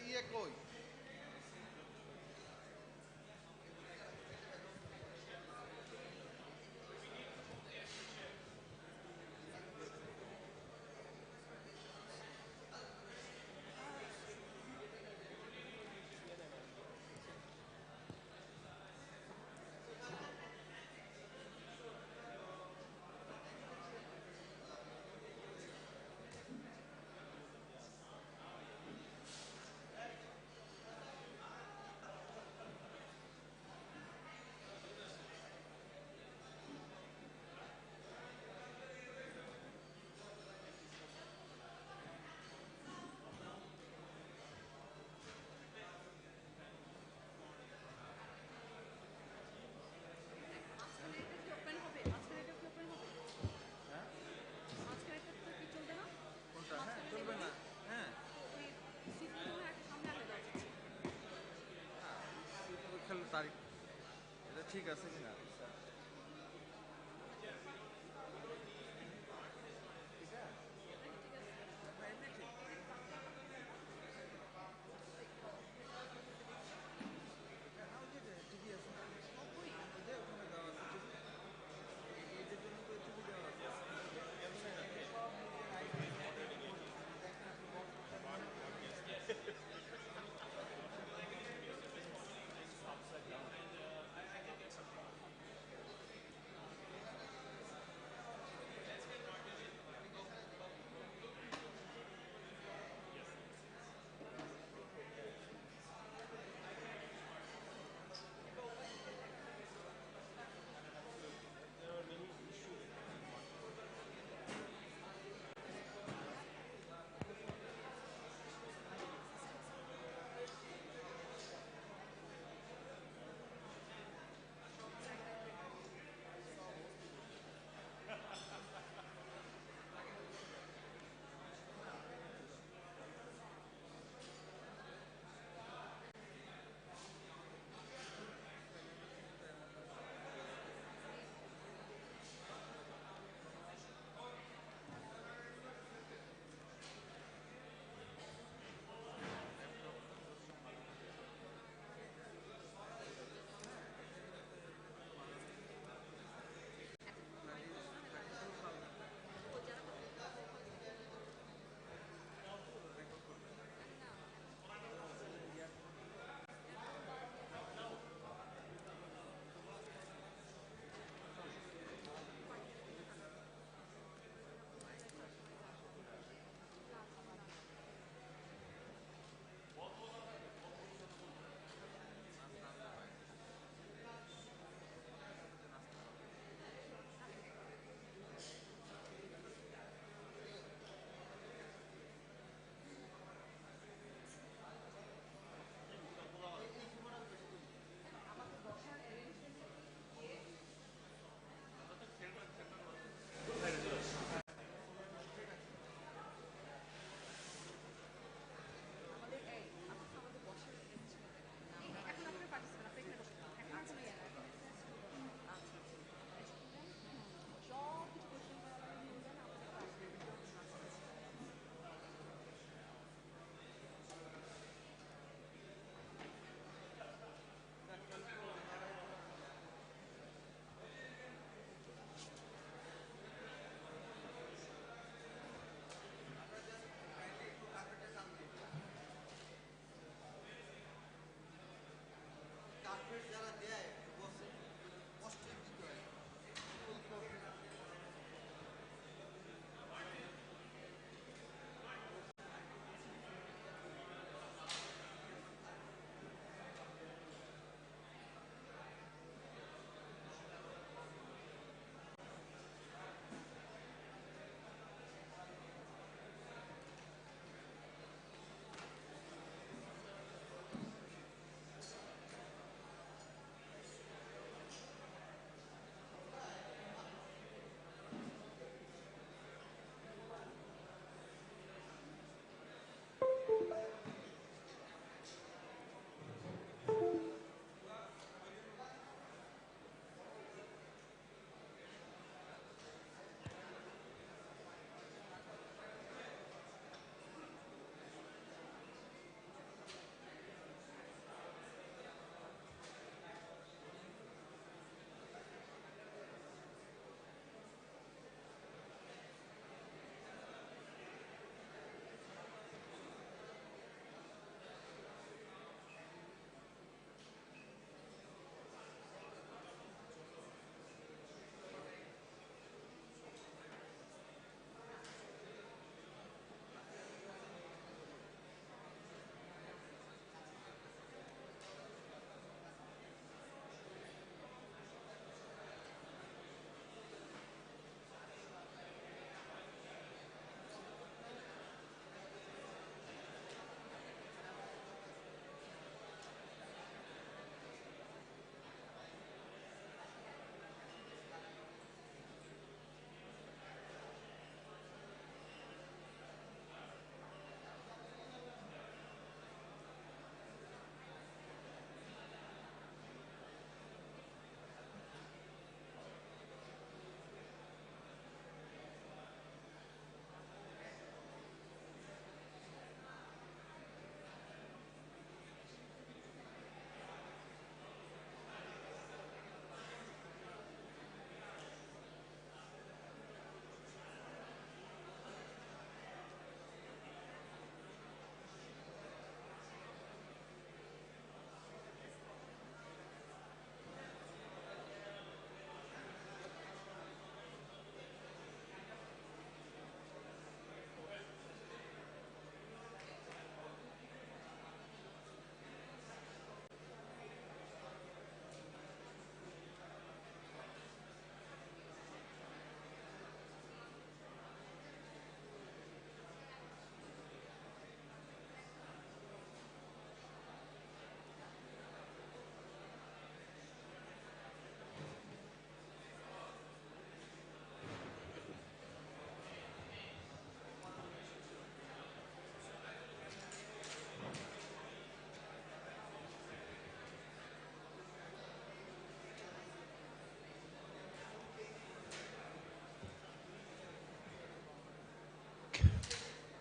ইয়ে কই? হ্যাঁ কোনটা? হ্যাঁ চলবে না। হ্যাঁ খেলে তারিখ এটা ঠিক আছে কিনা? ঠিক আছে না এমনি ঠিক। হ্যাঁ ওই যে টিভি আছে না, ওই যে ওখানে দেওয়া আছে টিভি, এদের জন্য তো টিভি দেওয়া আছে। এদের সব নিজের আইডি দেখেন আপনি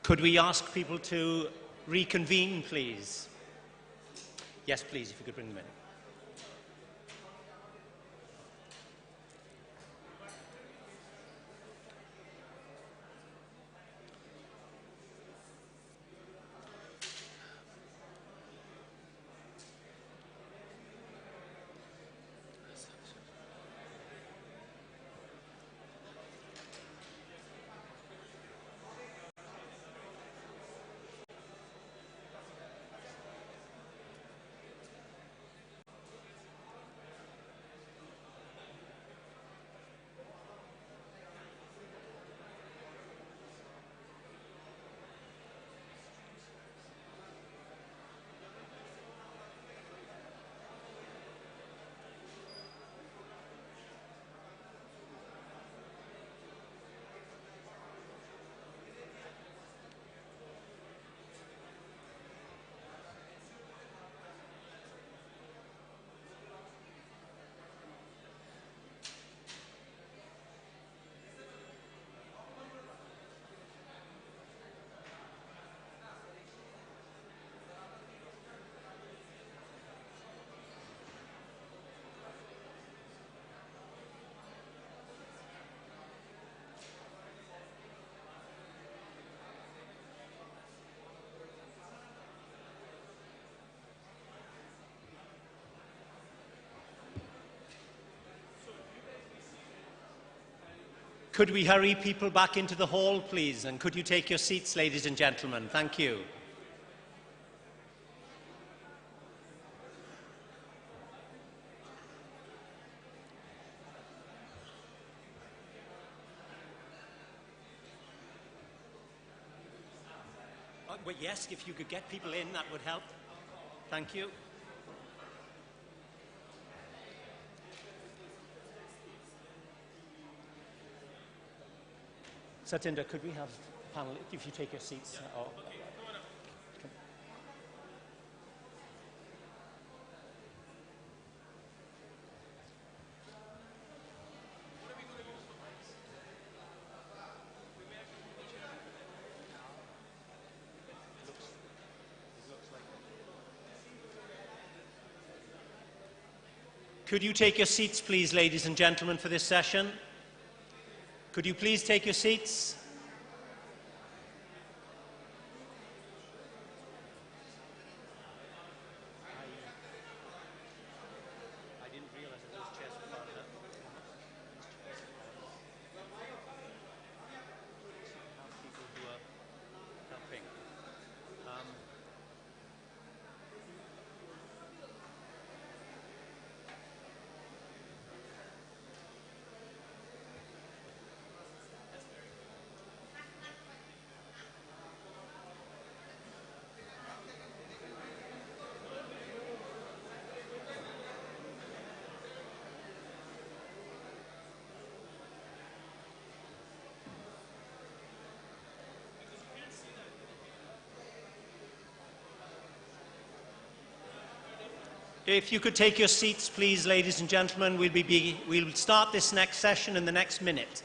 Could we ask people to reconvene, please? Yes, please, if you could bring them in. Could we hurry people back into the hall, please? And could you take your seats, ladies and gentlemen? Thank you. Well, yes, if you could get people in, that would help. Thank you. Satinder, could we have a panel, if you take your seats? Yeah. Could you take your seats, please, ladies and gentlemen, for this session? Could you please take your seats? I didn't realize that those chairs were part of that. People who are helping. If you could take your seats, please, ladies and gentlemen, we'll start this next session in the next minute.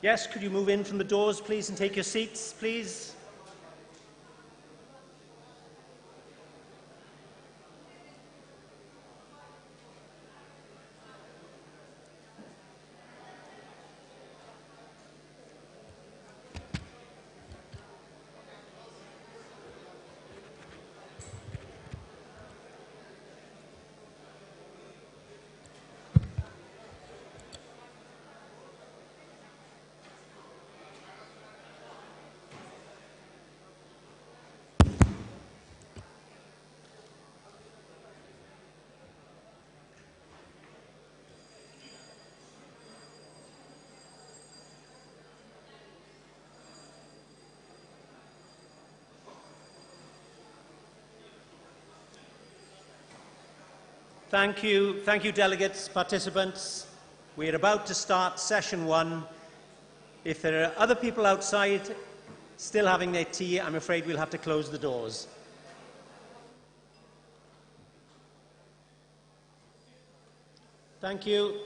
Yes, could you move in from the doors, please, and take your seats, please? Thank you, delegates, participants. We're about to start session 1. If there are other people outside still having their tea, I'm afraid we'll have to close the doors. Thank you.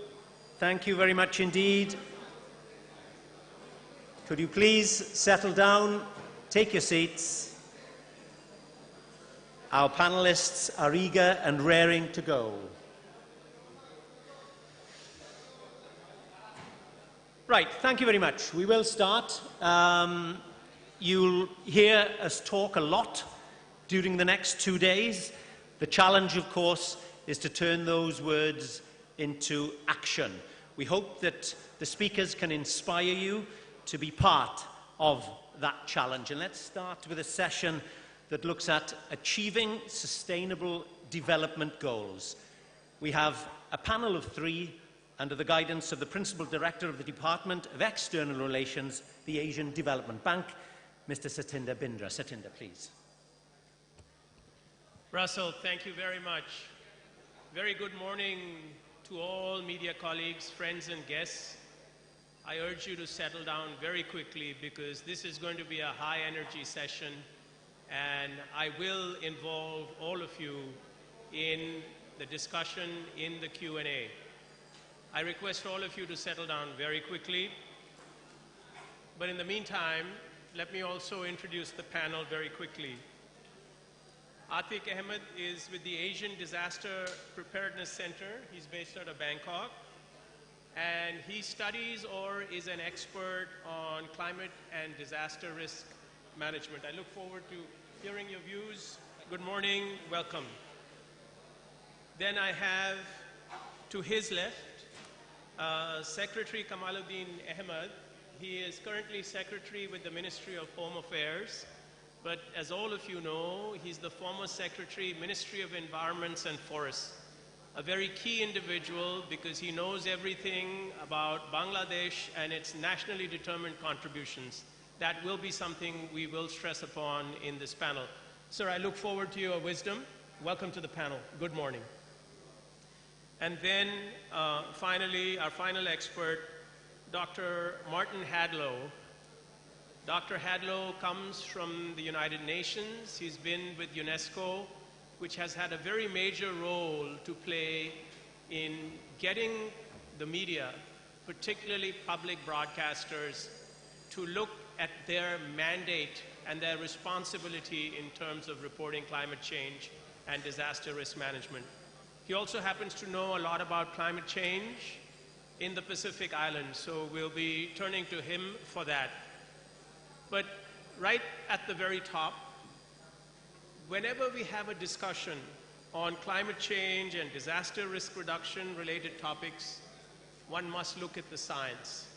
Thank you very much indeed. Could you please settle down, take your seats. Our panelists are eager and raring to go. Right, thank you very much. We will start. You'll hear us talk a lot during the next 2 days. The challenge, of course, is to turn those words into action. We hope that the speakers can inspire you to be part of that challenge. And let's start with a session that looks at achieving sustainable development goals. We have a panel of 3 under the guidance of the Principal Director of the Department of External Relations, the Asian Development Bank, Mr. Satinder Bindra. Satinder, please. Russell, thank you very much. Very good morning to all media colleagues, friends and guests. I urge you to settle down very quickly because this is going to be a high energy session and I will involve all of you in the discussion in the Q&A. I request all of you to settle down very quickly. But in the meantime, let me also introduce the panel very quickly. Atiq Ahmed is with the Asian Disaster Preparedness Center. He's based out of Bangkok. And he studies or is an expert on climate and disaster risk management. I look forward to hearing your views. Good morning, welcome. Then I have to his left, Secretary Kamaluddin Ahmed. He is currently Secretary with the Ministry of Home Affairs. But as all of you know, he's the former Secretary, Ministry of Environments and Forests. A very key individual because he knows everything about Bangladesh and its nationally determined contributions. That will be something we will stress upon in this panel. Sir, I look forward to your wisdom. Welcome to the panel. Good morning. And then finally, our final expert, Dr. Martin Hadlow. Dr. Hadlow comes from the United Nations. He's been with UNESCO, which has had a very major role to play in getting the media, particularly public broadcasters, to look at their mandate and their responsibility in terms of reporting climate change and disaster risk management. He also happens to know a lot about climate change in the Pacific Islands, so we'll be turning to him for that. But right at the very top, whenever we have a discussion on climate change and disaster risk reduction related topics, one must look at the science.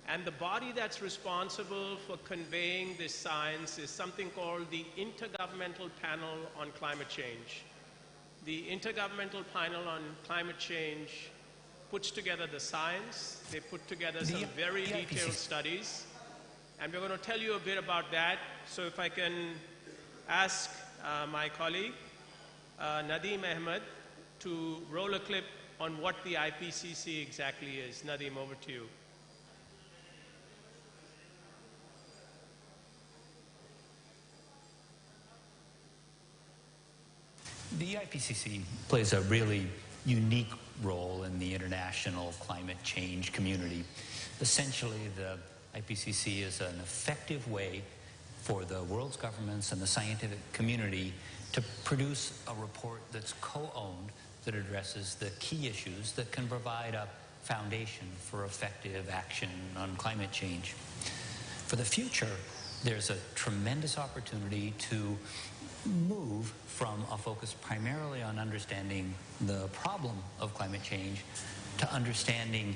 And the body that's responsible for conveying this science is something called the Intergovernmental Panel on Climate Change. The Intergovernmental Panel on Climate Change puts together the science. They put together some very detailed studies. And we're going to tell you a bit about that. So if I can ask my colleague, Nadeem Ahmed, to roll a clip on what the IPCC exactly is. Nadeem, over to you. The IPCC plays a really unique role in the international climate change community. Essentially, the IPCC is an effective way for the world's governments and the scientific community to produce a report that's co-owned that addresses the key issues that can provide a foundation for effective action on climate change. For the future, there's a tremendous opportunity to move from a focus primarily on understanding the problem of climate change to understanding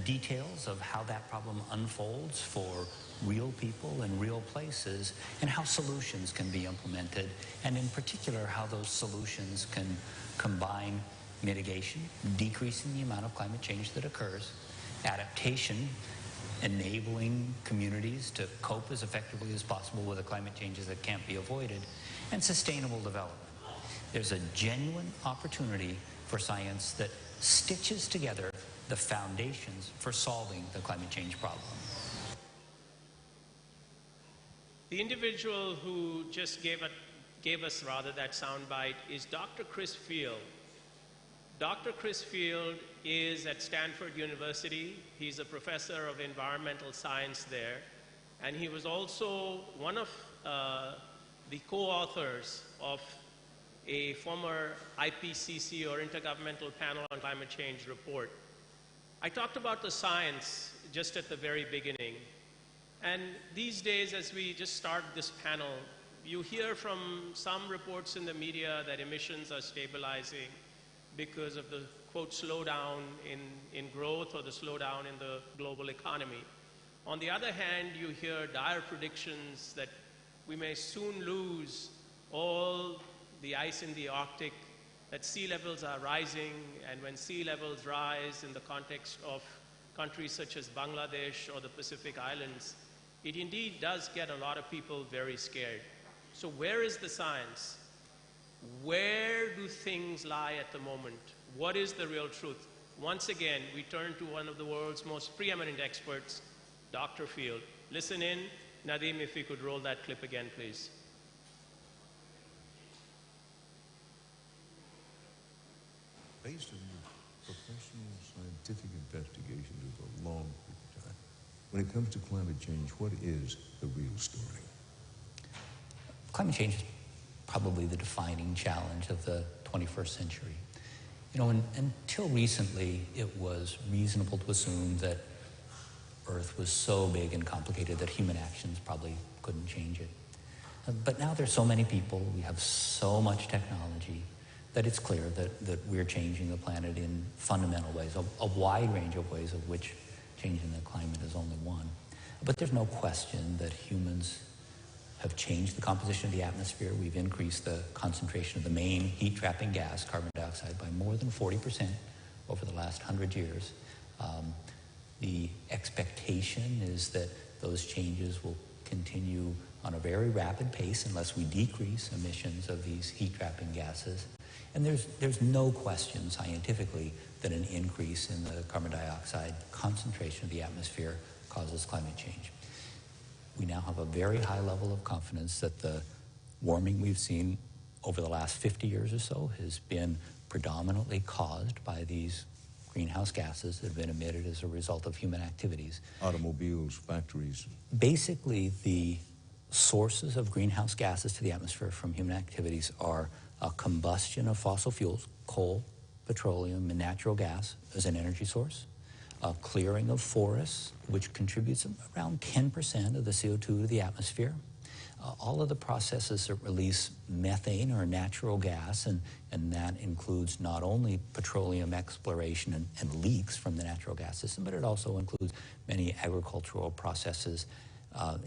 details of how that problem unfolds for real people in real places and how solutions can be implemented, and in particular how those solutions can combine mitigation, decreasing the amount of climate change that occurs, adaptation, enabling communities to cope as effectively as possible with the climate changes that can't be avoided, and sustainable development. There's a genuine opportunity for science that stitches together the foundations for solving the climate change problem. The individual who just gave us that soundbite is Dr. Chris Field. Dr. Chris Field is at Stanford University. He's a professor of environmental science there. And he was also one of the co-authors of a former IPCC or Intergovernmental Panel on Climate Change report. I talked about the science just at the very beginning. And these days, as we just start this panel, you hear from some reports in the media that emissions are stabilizing because of the, quote, slowdown in growth or the slowdown in the global economy. On the other hand, you hear dire predictions that we may soon lose all the ice in the Arctic, that sea levels are rising, and when sea levels rise in the context of countries such as Bangladesh or the Pacific Islands, it indeed does get a lot of people very scared. So where is the science? Where do things lie at the moment? What is the real truth? Once again, we turn to one of the world's most preeminent experts, Dr. Field. Listen in. Nadeem, if we could roll that clip again, please. Based on your professional scientific investigations over a long period of time, when it comes to climate change, what is the real story? Climate change is probably the defining challenge of the 21st century. You know, until recently, it was reasonable to assume that Earth was so big and complicated that human actions probably couldn't change it. But now there's so many people, we have so much technology, that it's clear that we're changing the planet in fundamental ways, a wide range of ways, of which changing the climate is only one. But there's no question that humans have changed the composition of the atmosphere. We've increased the concentration of the main heat-trapping gas, carbon dioxide, by more than 40% over the last 100 years. The expectation is that those changes will continue on a very rapid pace unless we decrease emissions of these heat-trapping gases. And there's no question scientifically that an increase in the carbon dioxide concentration of the atmosphere causes climate change. We now have a very high level of confidence that the warming we've seen over the last 50 years or so has been predominantly caused by these greenhouse gases that have been emitted as a result of human activities. Automobiles, factories. Basically, the sources of greenhouse gases to the atmosphere from human activities are a combustion of fossil fuels, coal, petroleum, and natural gas as an energy source, a clearing of forests, which contributes around 10% of the CO2 to the atmosphere. All of the processes that release methane or natural gas, and that includes not only petroleum exploration and leaks from the natural gas system, but it also includes many agricultural processes,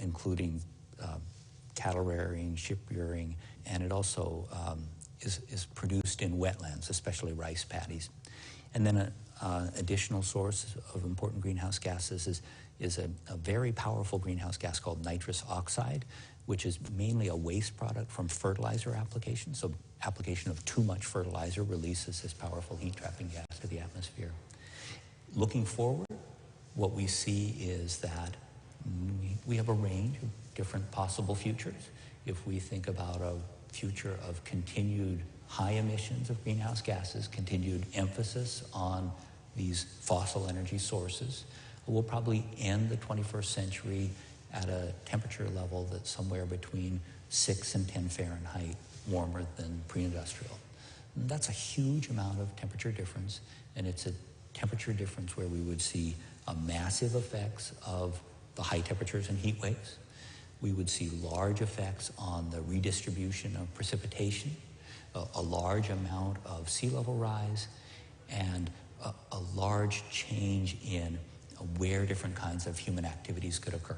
including cattle rearing, ship rearing, and it also is produced in wetlands, especially rice paddies. And then an additional source of important greenhouse gases is a very powerful greenhouse gas called nitrous oxide, which is mainly a waste product from fertilizer application. So application of too much fertilizer releases this powerful heat-trapping gas to the atmosphere. Looking forward, what we see is that we have a range of different possible futures. If we think about a future of continued high emissions of greenhouse gases, continued emphasis on these fossil energy sources, we'll probably end the 21st century at a temperature level that's somewhere between 6 and 10 Fahrenheit warmer than pre-industrial. That's a huge amount of temperature difference, and it's a temperature difference where we would see massive effects of the high temperatures and heat waves. We would see large effects on the redistribution of precipitation, a large amount of sea level rise, and a large change in where different kinds of human activities could occur.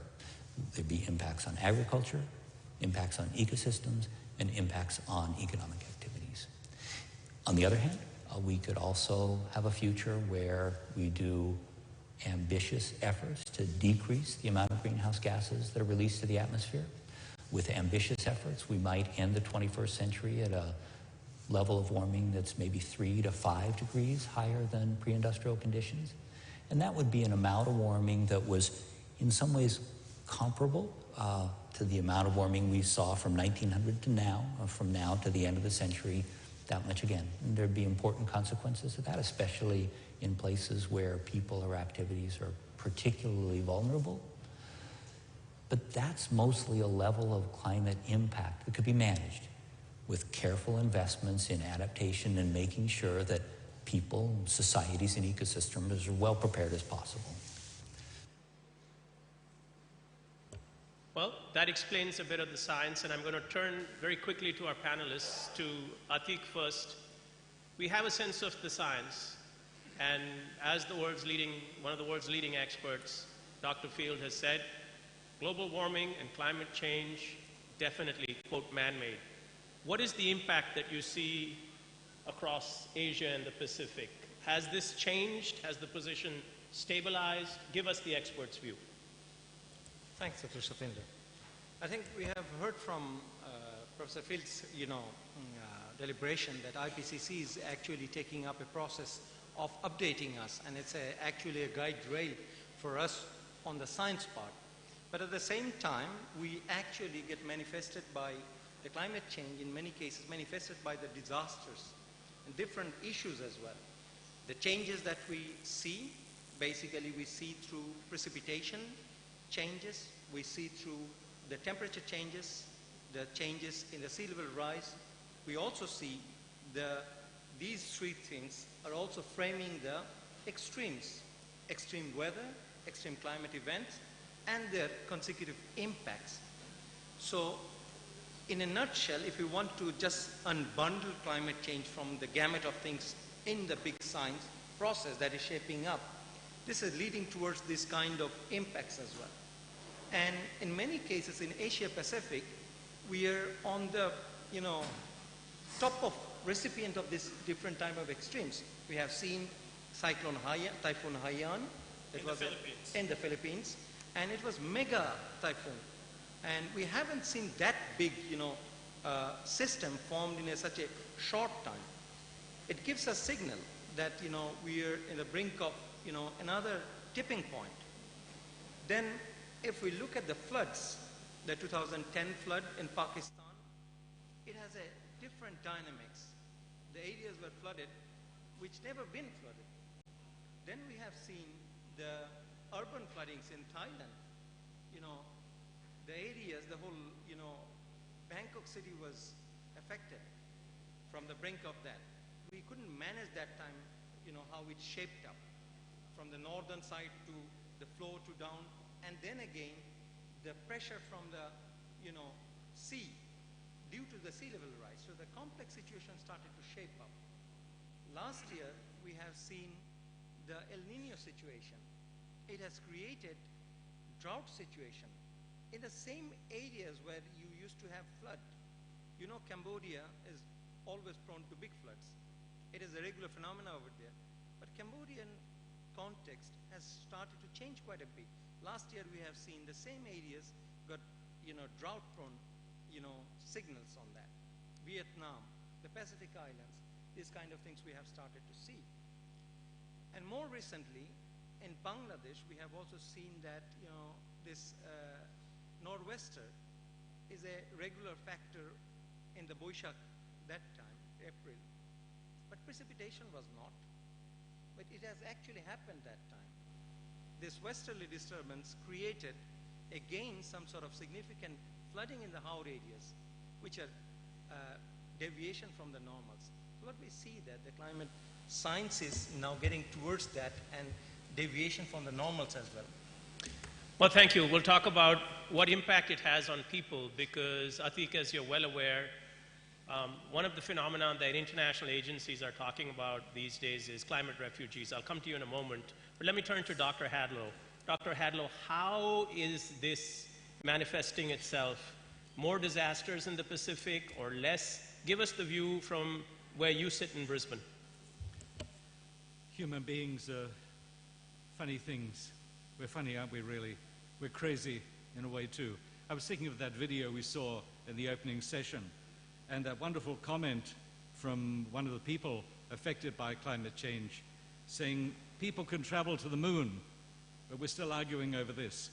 There'd be impacts on agriculture, impacts on ecosystems, and impacts on economic activities. On the other hand, we could also have a future where we do ambitious efforts to decrease the amount of greenhouse gases that are released to the atmosphere. With ambitious efforts, we might end the 21st century at a level of warming that's maybe 3 to 5 degrees higher than pre-industrial conditions. And that would be an amount of warming that was in some ways comparable to the amount of warming we saw from 1900 to now, or from now to the end of the century, that much again. And there'd be important consequences of that, especially in places where people or activities are particularly vulnerable. But that's mostly a level of climate impact that could be managed with careful investments in adaptation and making sure that people, societies, and ecosystems are as well prepared as possible. Well, that explains a bit of the science, and I'm going to turn very quickly to our panelists, to Atik first. We have a sense of the science, and as one of the world's leading experts, Dr. Field has said, global warming and climate change, definitely, quote, man-made. What is the impact that you see across Asia and the Pacific? Has this changed? Has the position stabilized? Give us the expert's view. Thanks, Dr. Satendra. I think we have heard from Professor Field's, deliberation that IPCC is actually taking up a process of updating us, and it's actually a guide rail for us on the science part. But at the same time, we actually get manifested by the climate change, in many cases manifested by the disasters and different issues as well. The changes that we see, basically we see through precipitation changes, we see through the temperature changes, the changes in the sea level rise. We also see these three things are also framing the extremes, extreme weather, extreme climate events, and their consecutive impacts. So, in a nutshell, if we want to just unbundle climate change from the gamut of things in the big science process that is shaping up, this is leading towards this kind of impacts as well. And in many cases in Asia Pacific, we are on the top of recipient of this different type of extremes. We have seen Typhoon Haiyan in the Philippines, and it was mega typhoon. And we haven't seen that big, system formed in such a short time. It gives a signal that, we are in the brink of, another tipping point. Then, if we look at the floods, the 2010 flood in Pakistan, it has a different dynamics. The areas were flooded, which never been flooded. Then we have seen the urban floodings in Thailand. The areas, the whole, Bangkok city was affected from the brink of that. We couldn't manage that time, how it shaped up from the northern side to the flow to down, and then again, the pressure from the, sea due to the sea level rise. So the complex situation started to shape up. Last year, we have seen the El Nino situation. It has created drought situation in the same areas where you used to have flood. Cambodia is always prone to big floods. It is a regular phenomenon over there. But Cambodian context has started to change quite a bit. Last year we have seen the same areas got, drought prone, signals on that. Vietnam, the Pacific Islands, these kind of things we have started to see. And more recently, in Bangladesh, we have also seen that, this nor'wester is a regular factor in the Boishak that time, April. But precipitation was not. But it has actually happened that time. This westerly disturbance created, again, some sort of significant flooding in the Haur areas, which are deviation from the normals. What we see that the climate science is now getting towards that and deviation from the normals as well. Well, thank you. We'll talk about what impact it has on people because, Atik, as you're well aware, one of the phenomena that international agencies are talking about these days is climate refugees. I'll come to you in a moment. But let me turn to Dr. Hadlow. Dr. Hadlow, how is this manifesting itself? More disasters in the Pacific or less? Give us the view from where you sit in Brisbane. Human beings are funny things. We're funny, aren't we, really? We're crazy in a way, too. I was thinking of that video we saw in the opening session, and that wonderful comment from one of the people affected by climate change, saying people can travel to the moon, but we're still arguing over this.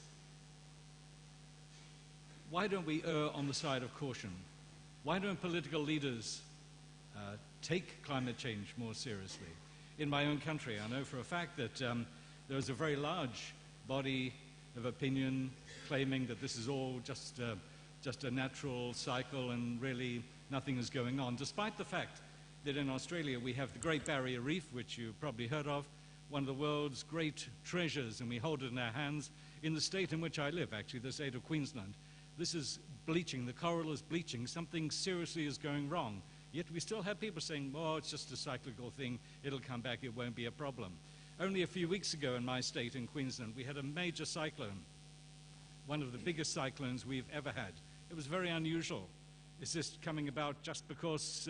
Why don't we err on the side of caution? Why don't political leaders take climate change more seriously? In my own country, I know for a fact that there's a very large body of opinion claiming that this is all just a natural cycle and really nothing is going on, despite the fact that in Australia we have the Great Barrier Reef, which you've probably heard of, one of the world's great treasures, and we hold it in our hands in the state in which I live, actually, the state of Queensland. This is bleaching, the coral is bleaching, something seriously is going wrong. Yet we still have people saying, oh, it's just a cyclical thing, it'll come back, it won't be a problem. Only a few weeks ago in my state, in Queensland, we had a major cyclone, one of the biggest cyclones we've ever had. It was very unusual. Is this coming about just because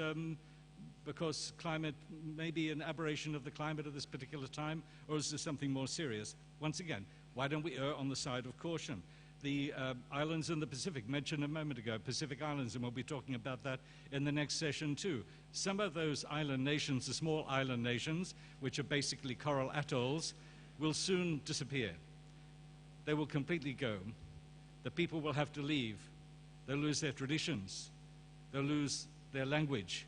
climate, maybe an aberration of the climate at this particular time, or is there something more serious? Once again, why don't we err on the side of caution? The islands in the Pacific, mentioned a moment ago, Pacific Islands, and we'll be talking about that in the next session too. Some of those island nations, the small island nations, which are basically coral atolls, will soon disappear. They will completely go. The people will have to leave. They'll lose their traditions. They'll lose their language.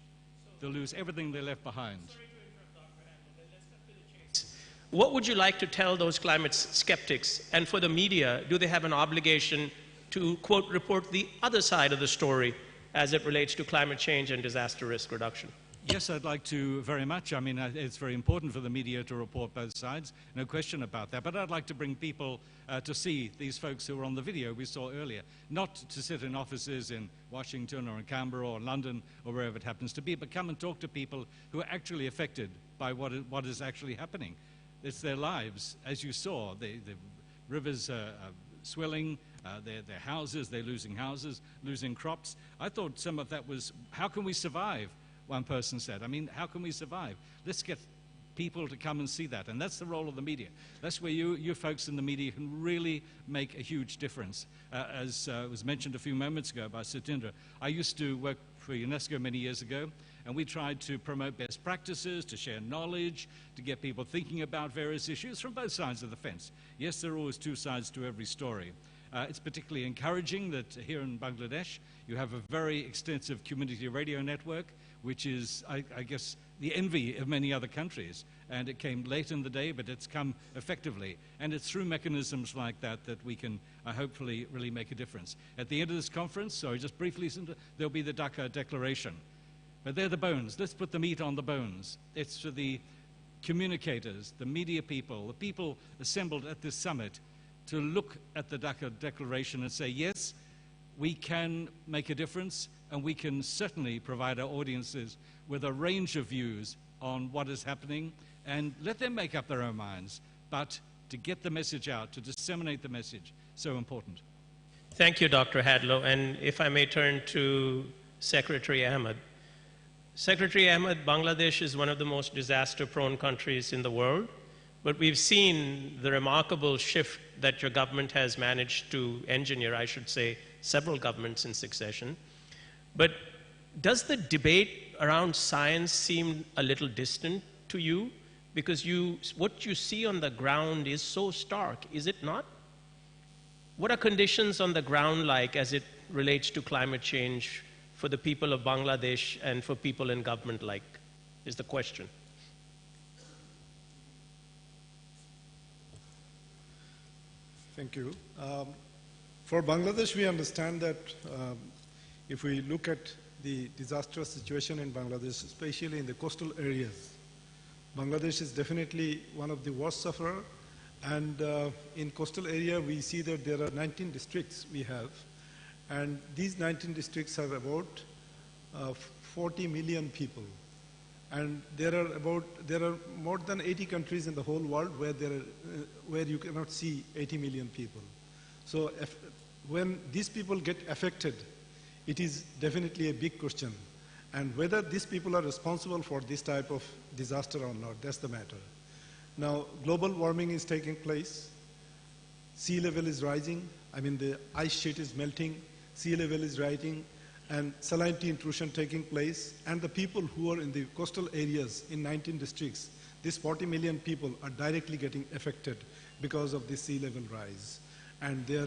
They'll lose everything they left behind. Sorry to interrupt, Dr. Handel, but let's cut to the chase. What would you like to tell those climate skeptics? And for the media, do they have an obligation to, quote, report the other side of the story as it relates to climate change and disaster risk reduction? Yes, I'd like to very much. I mean, it's very important for the media to report both sides, no question about that. But I'd like to bring people to see these folks who were on the video we saw earlier, not to sit in offices in Washington or in Canberra or London or wherever it happens to be, but come and talk to people who are actually affected by what is actually happening. It's their lives. As you saw, the rivers are swelling, their houses, they're losing houses, losing crops. I thought some of that was, how can we survive? One person said. I mean, how can we survive? Let's get people to come and see that. And that's the role of the media. That's where you folks in the media can really make a huge difference. As was mentioned a few moments ago by Sitindra, I used to work for UNESCO many years ago, and we tried to promote best practices, to share knowledge, to get people thinking about various issues from both sides of the fence. Yes, there are always two sides to every story. It's particularly encouraging that here in Bangladesh, you have a very extensive community radio network, which is, I guess, the envy of many other countries. And it came late in the day, but it's come effectively. And it's through mechanisms like that that we can hopefully really make a difference. At the end of this conference, sorry, just briefly, there'll be the Dhaka Declaration. But they're the bones. Let's put the meat on the bones. It's for the communicators, the media people, the people assembled at this summit to look at the Dhaka Declaration and say, yes, we can make a difference, and we can certainly provide our audiences with a range of views on what is happening, and let them make up their own minds. But to get the message out, to disseminate the message, so important. Thank you, Dr. Hadlow. And if I may turn to Secretary Ahmed. Secretary Ahmed, Bangladesh is one of the most disaster-prone countries in the world, but we've seen the remarkable shift that your government has managed to engineer, I should say, several governments in succession. But does the debate around science seem a little distant to you? Because what you see on the ground is so stark, is it not? What are conditions on the ground like as it relates to climate change for the people of Bangladesh and for people in government like, is the question. Thank you. For Bangladesh, we understand that if we look at the disastrous situation in Bangladesh, especially in the coastal areas, Bangladesh is definitely one of the worst sufferers. And in coastal area, we see that there are 19 districts we have. And these 19 districts have about 40 million people. And there are more than 80 countries in the whole world where you cannot see 80 million people. So when these people get affected, it is definitely a big question. And whether these people are responsible for this type of disaster or not, that's the matter. Now, global warming is taking place. Sea level is rising. I mean, the ice sheet is melting. Sea level is rising. and salinity intrusion taking place, and the people who are in the coastal areas in 19 districts, these 40 million people are directly getting affected because of the sea level rise. And their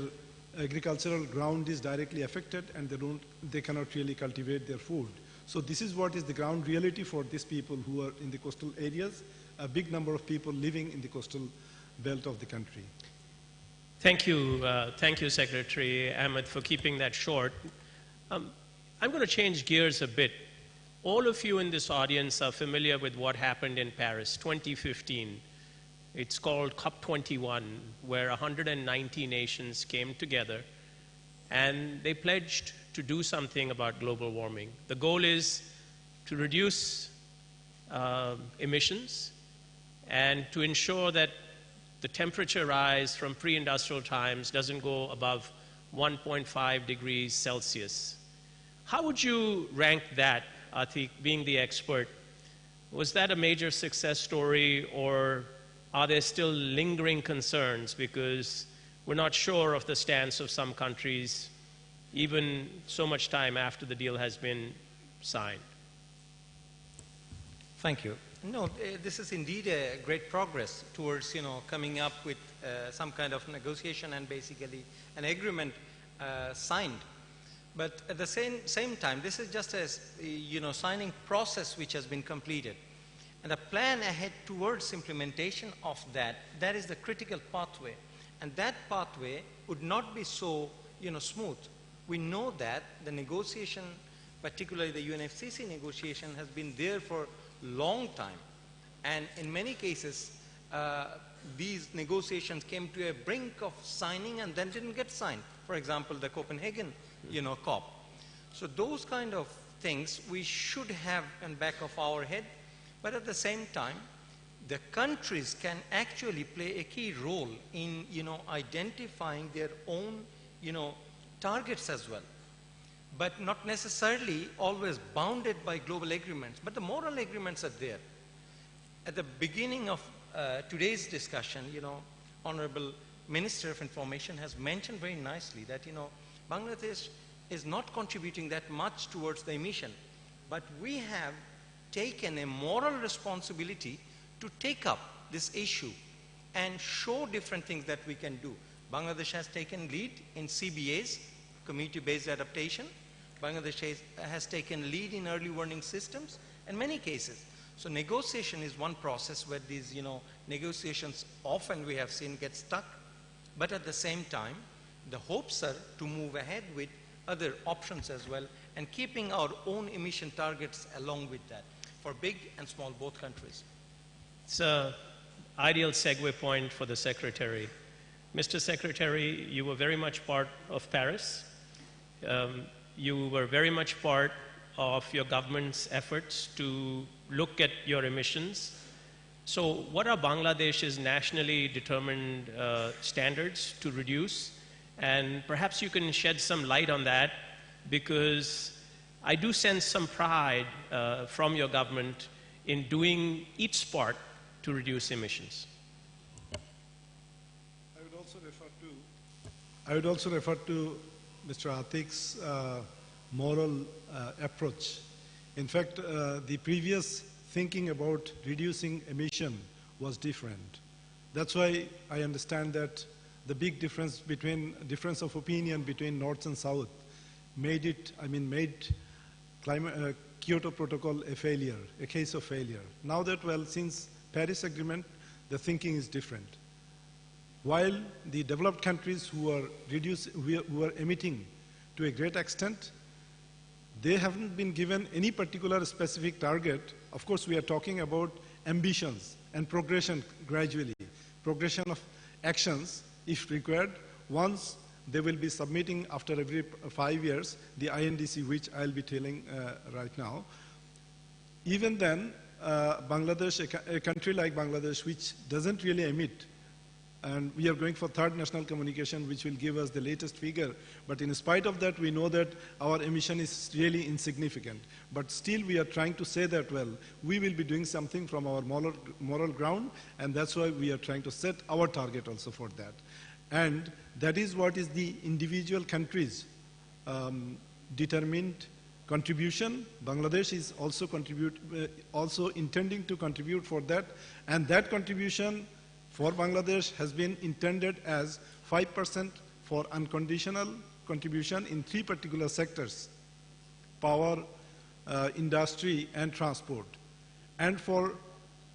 agricultural ground is directly affected, and they cannot really cultivate their food. So this is what is the ground reality for these people who are in the coastal areas, a big number of people living in the coastal belt of the country. Thank you, Secretary Ahmed, for keeping that short. I'm going to change gears a bit. All of you in this audience are familiar with what happened in Paris, 2015. It's called COP21, where 190 nations came together and they pledged to do something about global warming. The goal is to reduce emissions and to ensure that the temperature rise from pre-industrial times doesn't go above 1.5 degrees Celsius. How would you rank that, Atik, being the expert? Was that a major success story, or are there still lingering concerns because we're not sure of the stance of some countries even so much time after the deal has been signed? Thank you. No, this is indeed a great progress towards, coming up with some kind of negotiation and basically an agreement signed. But at the same time, this is just a, signing process which has been completed. And a plan ahead towards implementation of that is the critical pathway. And that pathway would not be so, smooth. We know that the negotiation, particularly the UNFCCC negotiation, has been there for a long time. And in many cases, these negotiations came to a brink of signing and then didn't get signed. For example, the Copenhagen, COP. So those kind of things we should have in back of our head. But at the same time, the countries can actually play a key role in, identifying their own, targets as well. But not necessarily always bounded by global agreements. But the moral agreements are there. At the beginning of today's discussion, Honorable Minister of Information has mentioned very nicely that, Bangladesh is not contributing that much towards the emission. But we have taken a moral responsibility to take up this issue and show different things that we can do. Bangladesh has taken lead in CBAs, community-based adaptation. Bangladesh has taken lead in early warning systems in many cases. So negotiation is one process where these, negotiations often we have seen get stuck. But at the same time, the hopes are to move ahead with other options as well and keeping our own emission targets along with that for big and small both countries. It's an ideal segue point for the Secretary. Mr. Secretary, you were very much part of Paris. You were very much part of your government's efforts to look at your emissions. So what are Bangladesh's nationally determined standards to reduce? And perhaps you can shed some light on that, because I do sense some pride from your government in doing its part to reduce emissions. I would also refer to Mr. Atik's moral approach. In fact, the previous thinking about reducing emission was different. That's why I understand that the big difference of opinion between North and South made Kyoto Protocol a failure, a case of failure. Now that, well, since Paris Agreement, the thinking is different. While the developed countries who are emitting to a great extent, they haven't been given any particular specific target. Of course, we are talking about ambitions and progression gradually, progression of actions if required. Once they will be submitting after every 5 years the INDC, which I'll be telling right now. Even then, Bangladesh, a country like Bangladesh, which doesn't really emit, and we are going for third national communication, which will give us the latest figure. But in spite of that, we know that our emission is really insignificant. But still, we are trying to say that, well, we will be doing something from our moral ground, and that's why we are trying to set our target also for that. And that is what is the individual countries' determined contribution. Bangladesh is also intending to contribute for that, and that contribution for Bangladesh has been intended as 5% for unconditional contribution in 3 particular sectors: power, industry, and transport. And for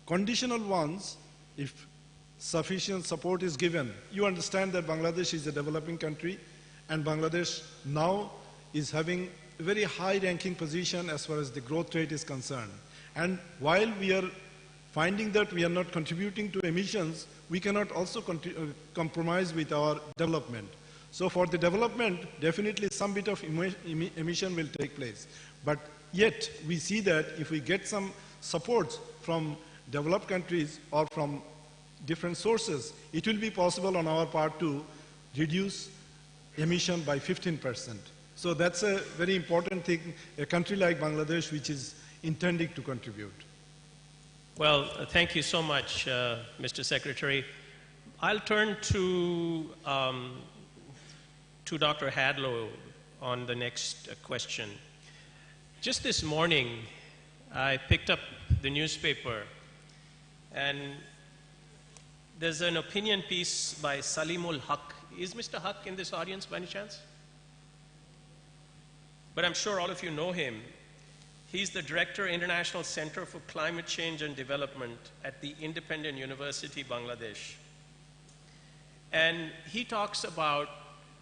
conditional ones, if sufficient support is given, you understand that Bangladesh is a developing country, and Bangladesh now is having a very high ranking position as far as the growth rate is concerned. And while we are finding that we are not contributing to emissions, we cannot also compromise with our development. So for the development, definitely some bit of emission will take place. But yet, we see that if we get some support from developed countries or from different sources, it will be possible on our part to reduce emission by 15%. So that's a very important thing, a country like Bangladesh which is intending to contribute. Well, thank you so much, Mr. Secretary. I'll turn to Dr. Hadlow on the next question. Just this morning, I picked up the newspaper, and there's an opinion piece by Salimul Haq. Is Mr. Haq in this audience by any chance? But I'm sure all of you know him. He's the Director, International Center for Climate Change and Development at the Independent University, Bangladesh. And he talks about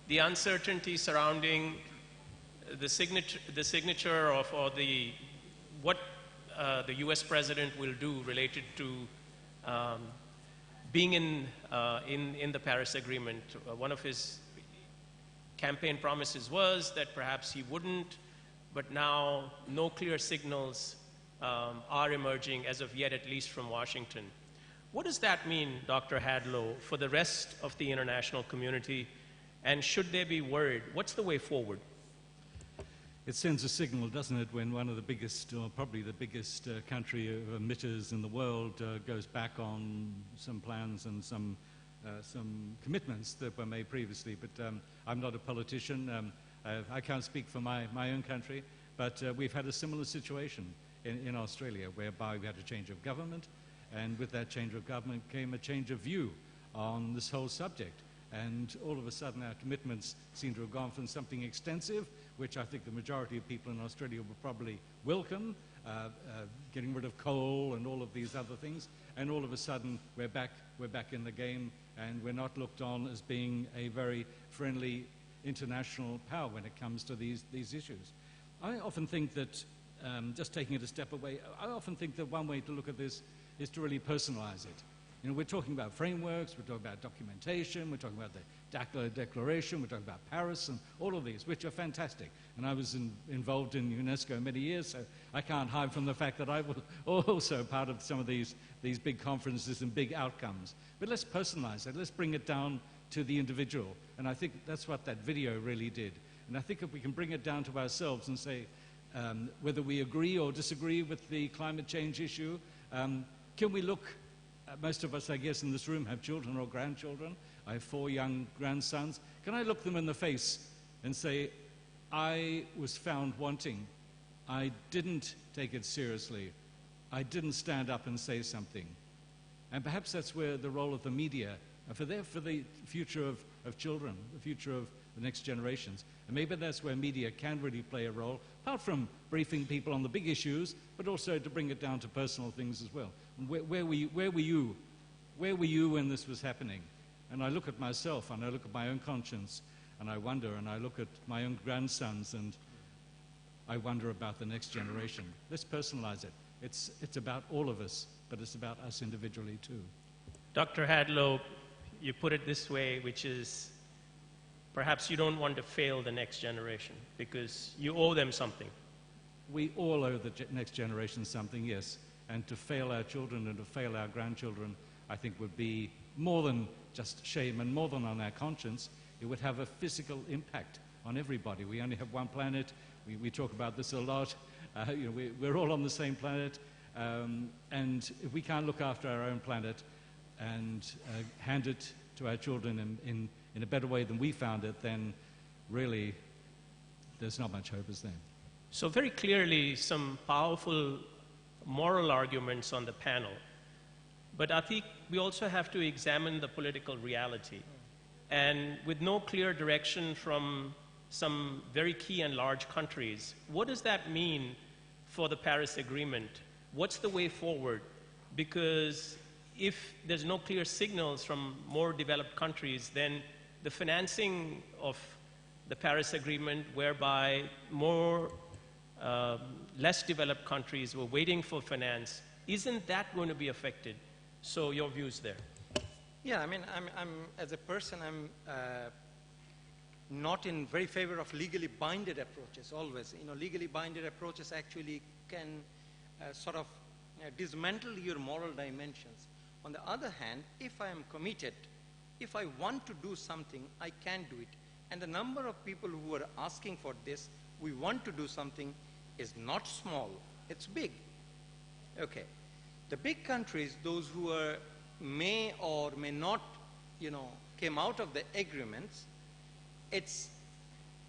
the uncertainty surrounding the signature of, or what the US president will do related to being in the Paris Agreement. One of his campaign promises was that perhaps he wouldn't, but now no clear signals are emerging as of yet, at least from Washington. What does that mean, Dr. Hadlow, for the rest of the international community? And should they be worried? What's the way forward? It sends a signal, doesn't it, when one of the biggest, or probably the biggest country of emitters in the world goes back on some plans and some commitments that were made previously. But I'm not a politician. I can't speak for my own country, but we've had a similar situation in Australia, whereby we had a change of government, and with that change of government came a change of view on this whole subject. And all of a sudden our commitments seem to have gone from something extensive, which I think the majority of people in Australia will probably welcome, getting rid of coal and all of these other things, and all of a sudden we're back in the game, and we're not looked on as being a very friendly international power when it comes to these issues. I often think that, just taking it a step away, I often think that one way to look at this is to really personalize it. You know, we're talking about frameworks, we're talking about documentation, we're talking about the Dakar Declaration, we're talking about Paris, and all of these, which are fantastic. And I was involved in UNESCO many years, so I can't hide from the fact that I was also part of some of these big conferences and big outcomes. But let's personalize it, let's bring it down to the individual. And I think that's what that video really did. And I think if we can bring it down to ourselves and say, whether we agree or disagree with the climate change issue, can we look, most of us, I guess, in this room have children or grandchildren. I have 4 young grandsons. Can I look them in the face and say, I was found wanting. I didn't take it seriously. I didn't stand up and say something. And perhaps that's where the role of the media, for the future of children, the future of the next generations. And maybe that's where media can really play a role, apart from briefing people on the big issues, but also to bring it down to personal things as well. Where were you when this was happening? And I look at myself, and I look at my own conscience, and I wonder, and I look at my own grandsons, and I wonder about the next generation. Let's personalize it. It's about all of us, but it's about us individually too. Dr. Hadlow, you put it this way, which is perhaps you don't want to fail the next generation because you owe them something. We all owe the next generation something, yes. And to fail our children and to fail our grandchildren, I think would be more than just shame and more than on our conscience. It would have a physical impact on everybody. We only have one planet. We talk about this a lot. We're all on the same planet. And if we can't look after our own planet and hand it to our children in a better way than we found it, then really there's not much hope, is there? So very clearly, some powerful moral arguments on the panel. But I think we also have to examine the political reality. And with no clear direction from some very key and large countries, what does that mean for the Paris Agreement? What's the way forward? Because if there's no clear signals from more developed countries, then the financing of the Paris Agreement, whereby more less developed countries were waiting for finance, isn't that going to be affected? So your views there? Yeah, I mean, I'm as a person, I'm not in very favor of legally binded approaches always. You know, legally binded approaches actually can sort of dismantle your moral dimensions. On the other hand, if I am committed, if I want to do something, I can do it. And the number of people who are asking for this, we want to do something, is not small, it's big. Okay. The big countries, those who are may or may not, you know, came out of the agreements, it's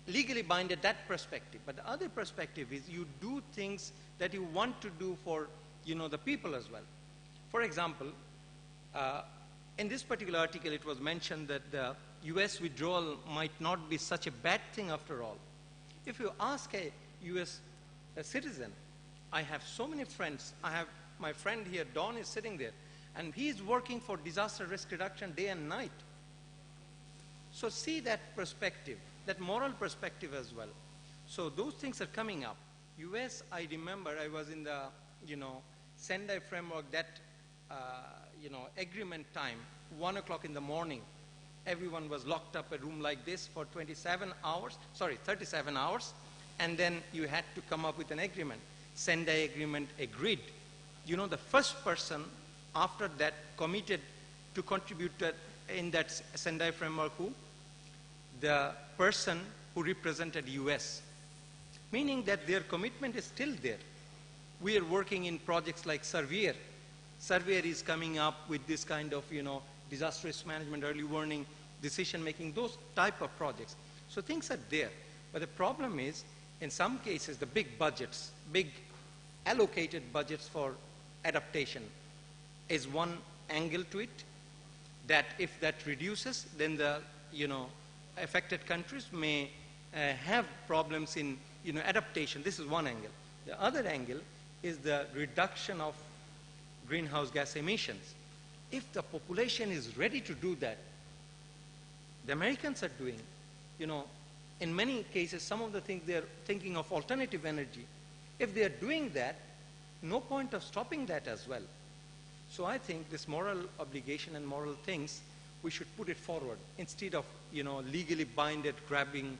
legally binded, that perspective. But the other perspective is you do things that you want to do for, you know, the people as well. For example, in this particular article, it was mentioned that the US withdrawal might not be such a bad thing after all. If you ask a US citizen, I have so many friends. I have my friend here, Don, is sitting there, and he's working for disaster risk reduction day and night. So see that perspective, that moral perspective as well. So those things are coming up. US, I remember I was in the, you know, Sendai framework, that, you know, agreement time, 1 o'clock in the morning. Everyone was locked up a room like this for 37 hours, and then you had to come up with an agreement. Sendai agreement agreed. You know, the first person after that committed to contribute to, in that Sendai framework, who? The person who represented US. Meaning that their commitment is still there. We are working in projects like Surveyor. Surveyor is coming up with this kind of, you know, disaster risk management, early warning, decision making, those type of projects. So things are there. But the problem is, in some cases, the big budgets, big allocated budgets for adaptation is one angle to it, that if that reduces, then the, you know, affected countries may have problems in, you know, adaptation. This is one angle. The other angle is the reduction of greenhouse gas emissions. If the population is ready to do that, the Americans are doing, you know, in many cases, some of the things they're thinking of alternative energy. If they're doing that, no point of stopping that as well. So I think this moral obligation and moral things, we should put it forward instead of, you know, legally binded grabbing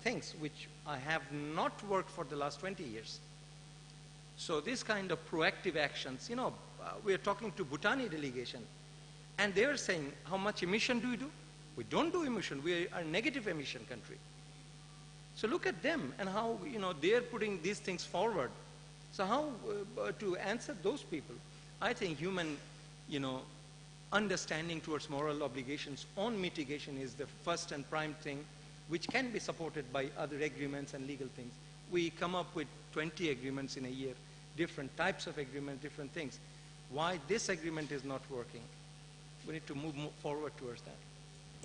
things, which I have not worked for the last 20 years. So this kind of proactive actions, you know, we are talking to Bhutani delegation, and they are saying, how much emission do we do? We don't do emission. We are a negative emission country. So look at them and how, you know, they are putting these things forward. So how to answer those people? I think human, you know, understanding towards moral obligations on mitigation is the first and prime thing, which can be supported by other agreements and legal things. We come up with 20 agreements in a year, different types of agreements, different things. Why this agreement is not working? We need to move forward towards that.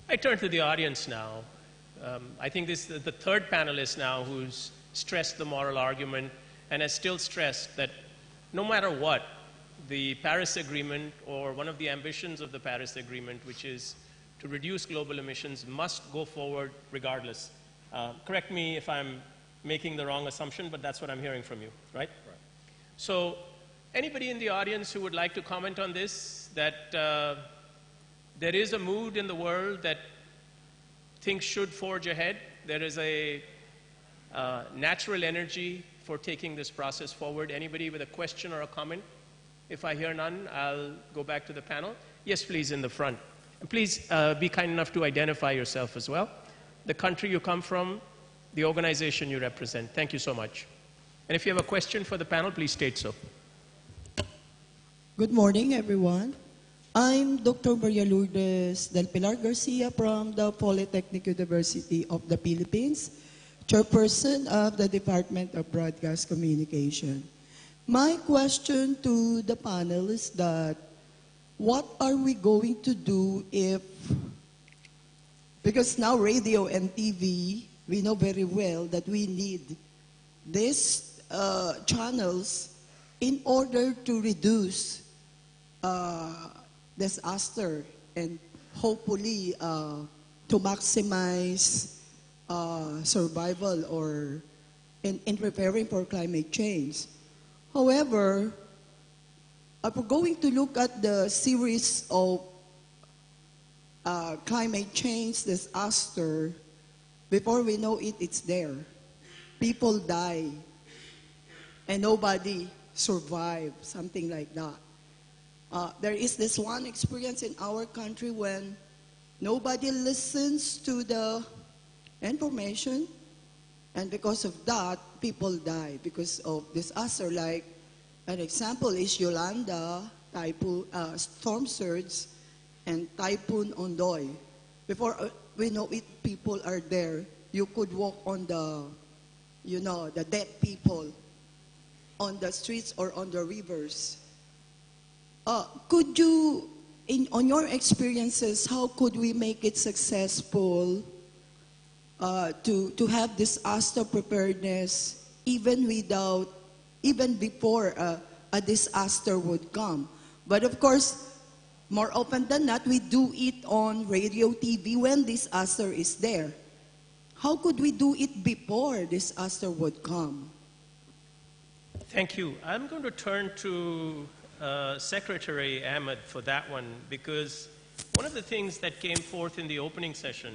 I turn to the audience now. I think this is the third panelist now who's stressed the moral argument and has still stressed that no matter what, the Paris Agreement, or one of the ambitions of the Paris Agreement, which is to reduce global emissions, must go forward regardless. Correct me if I'm making the wrong assumption, but that's what I'm hearing from you, right? Right. So anybody in the audience who would like to comment on this, that there is a mood in the world that things should forge ahead. There is a natural energy for taking this process forward. Anybody with a question or a comment? If I hear none, I'll go back to the panel. Yes, please, in the front. And please be kind enough to identify yourself as well. The country you come from, the organization you represent. Thank you so much. And if you have a question for the panel, please state so. Good morning, everyone. I'm Dr. Maria Lourdes del Pilar Garcia from the Polytechnic University of the Philippines. Chairperson of the Department of Broadcast Communication. My question to the panel is that what are we going to do if, because now radio and TV, we know very well that we need these channels in order to reduce disaster and hopefully to maximize survival or in preparing for climate change. However, if we're going to look at the series of climate change disaster, before we know it, it's there. People die, and nobody survive, something like that. There is this one experience in our country when nobody listens to the information, and because of that, people die because of disaster. Like an example is Yolanda, typhoon, storm surge, and Typhoon Ondoy. Before we know it, people are there. You could walk on the, the dead people on the streets or on the rivers. Could you, on your experiences, how could we make it successful to have disaster preparedness even before a disaster would come? But of course, more often than not, we do it on radio, TV when disaster is there. How could we do it before disaster would come? Thank you. I'm going to turn to Secretary Ahmed for that one, because one of the things that came forth in the opening session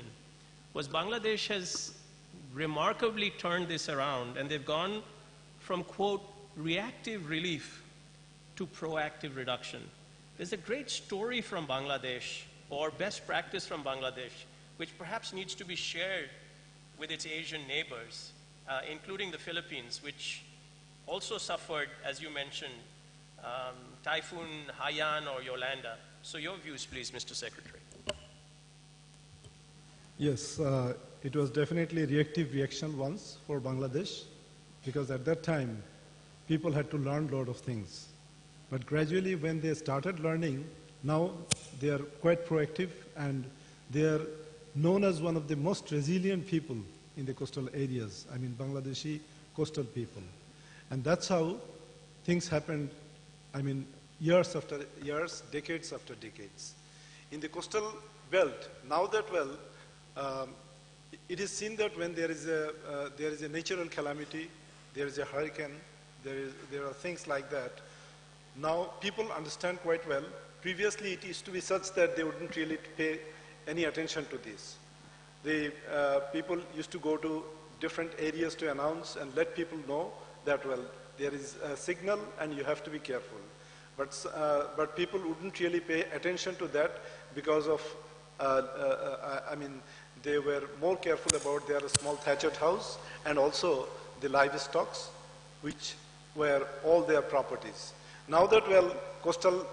was Bangladesh has remarkably turned this around, and they've gone from, quote, reactive relief to proactive reduction. There's a great story from Bangladesh, or best practice from Bangladesh, which perhaps needs to be shared with its Asian neighbors, including the Philippines, which also suffered, as you mentioned, Typhoon Haiyan or Yolanda. So your views, please, Mr. Secretary. Yes, it was definitely a reactive reaction once for Bangladesh, because at that time, people had to learn a lot of things. But gradually, when they started learning, now they are quite proactive, and they are known as one of the most resilient people in the coastal areas. I mean, Bangladeshi coastal people. And that's how things happened, I mean, years after years, decades after decades. In the coastal belt, now that it is seen that when there is a natural calamity, there is a hurricane, there are things like that. Now people understand quite well. Previously it used to be such that they wouldn't really pay any attention to this. The people used to go to different areas to announce and let people know that, well, there is a signal and you have to be careful. But people wouldn't really pay attention to that because of, I mean, they were more careful about their small thatched house and also the livestock, which were all their properties. Now that, well, coastal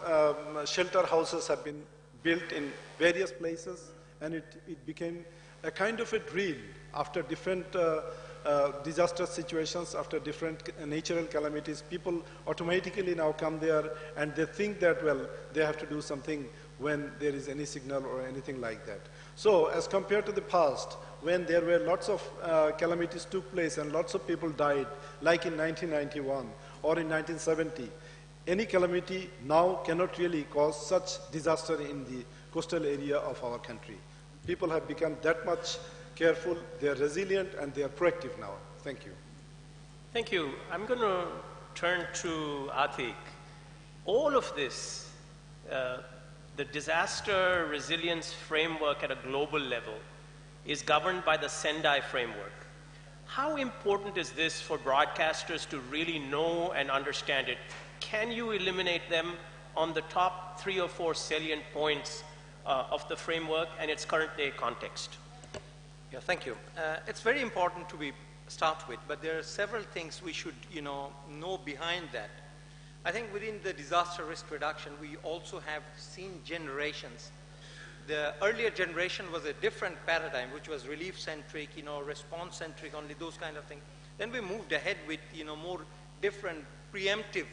shelter houses have been built in various places, and it became a kind of a drill after different disaster situations, after different natural calamities. People automatically now come there and they think that, well, they have to do something when there is any signal or anything like that. So as compared to the past, when there were lots of calamities took place and lots of people died, like in 1991 or in 1970, any calamity now cannot really cause such disaster in the coastal area of our country. People have become that much careful, they are resilient, and they are proactive now. Thank you. Thank you. I'm going to turn to Atik. All of this, the disaster resilience framework at a global level is governed by the Sendai framework. How important is this for broadcasters to really know and understand it? Can you eliminate them on the top 3 or 4 salient points of the framework and its current day context? Yeah, thank you. It's very important to start with, but there are several things we should, know behind that. I think within the disaster risk reduction, we also have seen generations The earlier generation was a different paradigm, which was relief-centric, response-centric, only those kind of things. Then we moved ahead with, more different preemptive,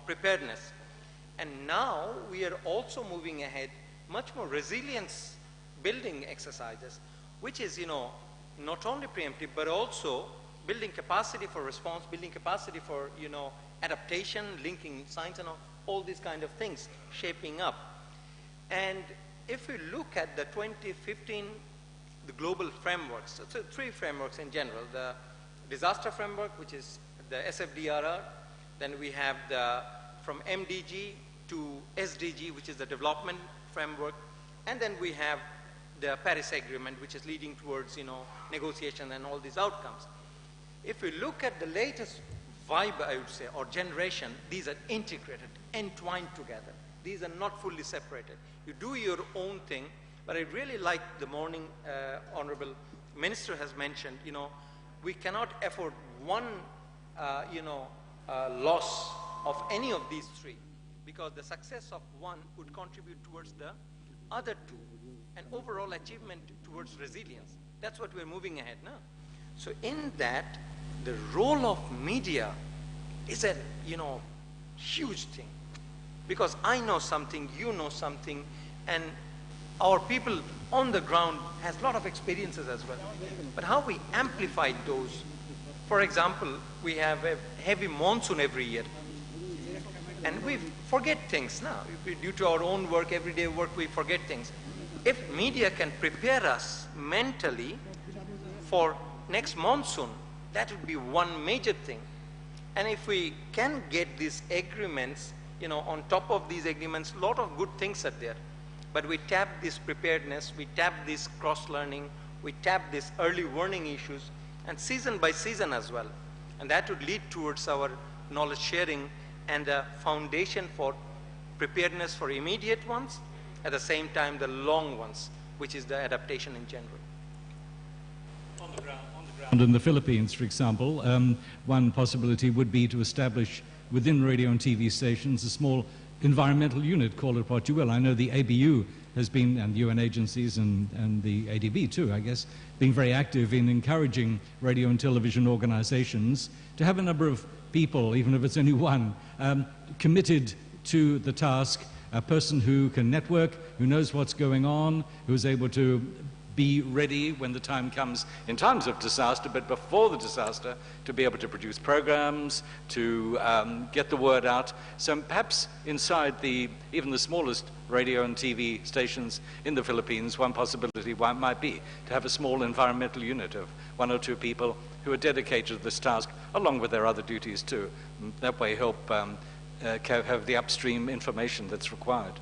preparedness. And now we are also moving ahead much more resilience building exercises, which is, not only preemptive, but also building capacity for response, building capacity for, adaptation, linking science and all these kind of things shaping up. And if we look at the 2015, the global frameworks, so 3 frameworks in general, the disaster framework, which is the SFDRR, then we have the, from MDG to SDG, which is the development framework, and then we have the Paris Agreement, which is leading towards, negotiation and all these outcomes. If we look at the latest vibe, I would say, or generation, these are integrated, entwined together. These are not fully separated. You do your own thing, but I really like the morning Honorable Minister has mentioned, we cannot afford one, loss of any of these 3, because the success of one would contribute towards the other 2, and overall achievement towards resilience. That's what we're moving ahead now. So in that, the role of media is a, huge thing. Because I know something, you know something, and our people on the ground has a lot of experiences as well. But how we amplify those, for example, we have a heavy monsoon every year. And we forget things now. Due to our own work, everyday work, we forget things. If media can prepare us mentally for next monsoon, that would be one major thing. And if we can get these agreements, on top of these agreements, a lot of good things are there. But we tap this preparedness, we tap this cross-learning, we tap this early warning issues, and season by season as well. And that would lead towards our knowledge sharing and a foundation for preparedness for immediate ones, at the same time the long ones, which is the adaptation in general. On the ground in the Philippines, for example, one possibility would be to establish within radio and TV stations a small environmental unit, call it what you will. I know the ABU has been, and UN agencies and the ADB too, I guess, being very active in encouraging radio and television organizations to have a number of people, even if it's only one, committed to the task, a person who can network, who knows what's going on, who is able to be ready when the time comes in times of disaster, but before the disaster, to be able to produce programs, to get the word out. So perhaps inside even the smallest radio and TV stations in the Philippines, one possibility might be to have a small environmental unit of 1 or 2 people who are dedicated to this task, along with their other duties too. That way help have the upstream information that's required.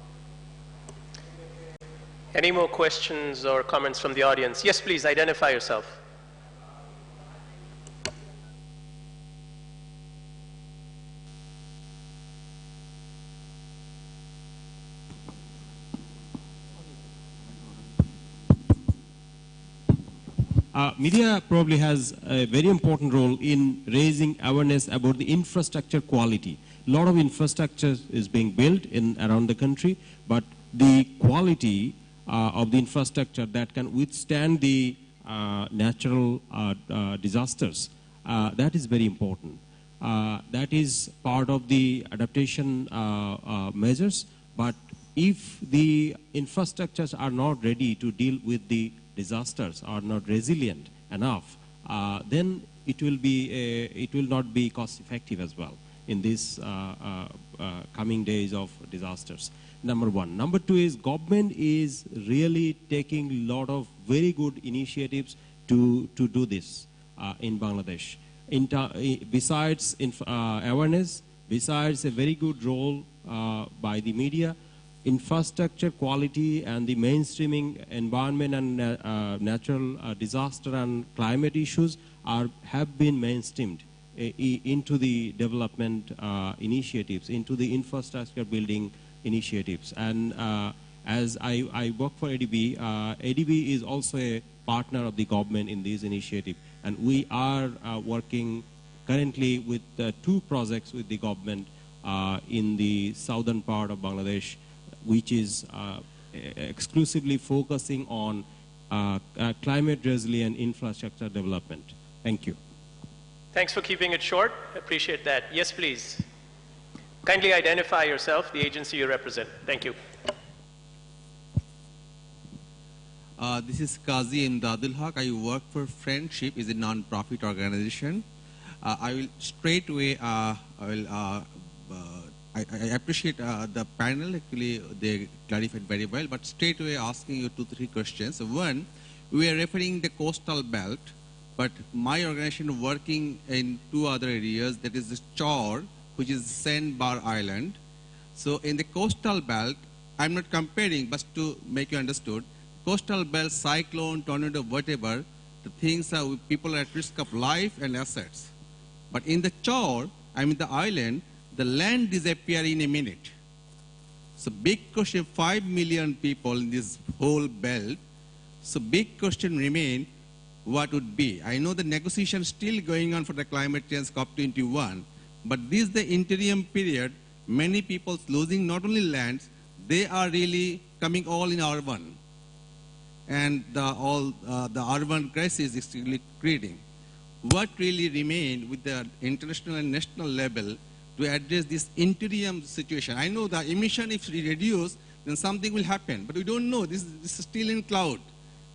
Any more questions or comments from the audience? Yes, please, identify yourself. Media probably has a very important role in raising awareness about the infrastructure quality. A lot of infrastructure is being built around the country, but the quality of the infrastructure that can withstand the natural disasters, that is very important. That is part of the adaptation measures, but if the infrastructures are not ready to deal with the disasters, are not resilient enough, then it will not be cost effective as well in these coming days of disasters. Number one. Number two is government is really taking a lot of very good initiatives to do this in Bangladesh. Besides awareness, besides a very good role by the media, infrastructure quality and the mainstreaming environment and natural disaster and climate issues have been mainstreamed into the development initiatives, into the infrastructure building initiatives. And as I work for ADB, ADB is also a partner of the government in this initiative. And we are working currently with 2 projects with the government in the southern part of Bangladesh, which is exclusively focusing on climate resilient infrastructure development. Thank you. Thanks for keeping it short. Appreciate that. Yes, please. Kindly identify yourself, the agency you represent. Thank you. This is Qazi Imdadul Haq. I work for Friendship, is a non-profit organization. I will straight away, I appreciate the panel, actually they clarified very well, but straight away asking you 2-3 questions. One, we are referring the coastal belt, but my organization working in 2 other areas, that is the Chor, which is Sandbar Island. So in the coastal belt, I'm not comparing, but to make you understood, coastal belt, cyclone, tornado, whatever, the things are, people are at risk of life and assets. But in the Chor, I mean the island, the land disappear in a minute. So big question, 5 million people in this whole belt. So big question remain, what would be? I know the negotiation still going on for the climate change COP21, but this is the interim period, many people losing not only lands, they are really coming all in urban. And the urban crisis is really creating. What really remained with the international and national level to address this interim situation? I know the emission, if we reduce, then something will happen, but we don't know. This is still in cloud.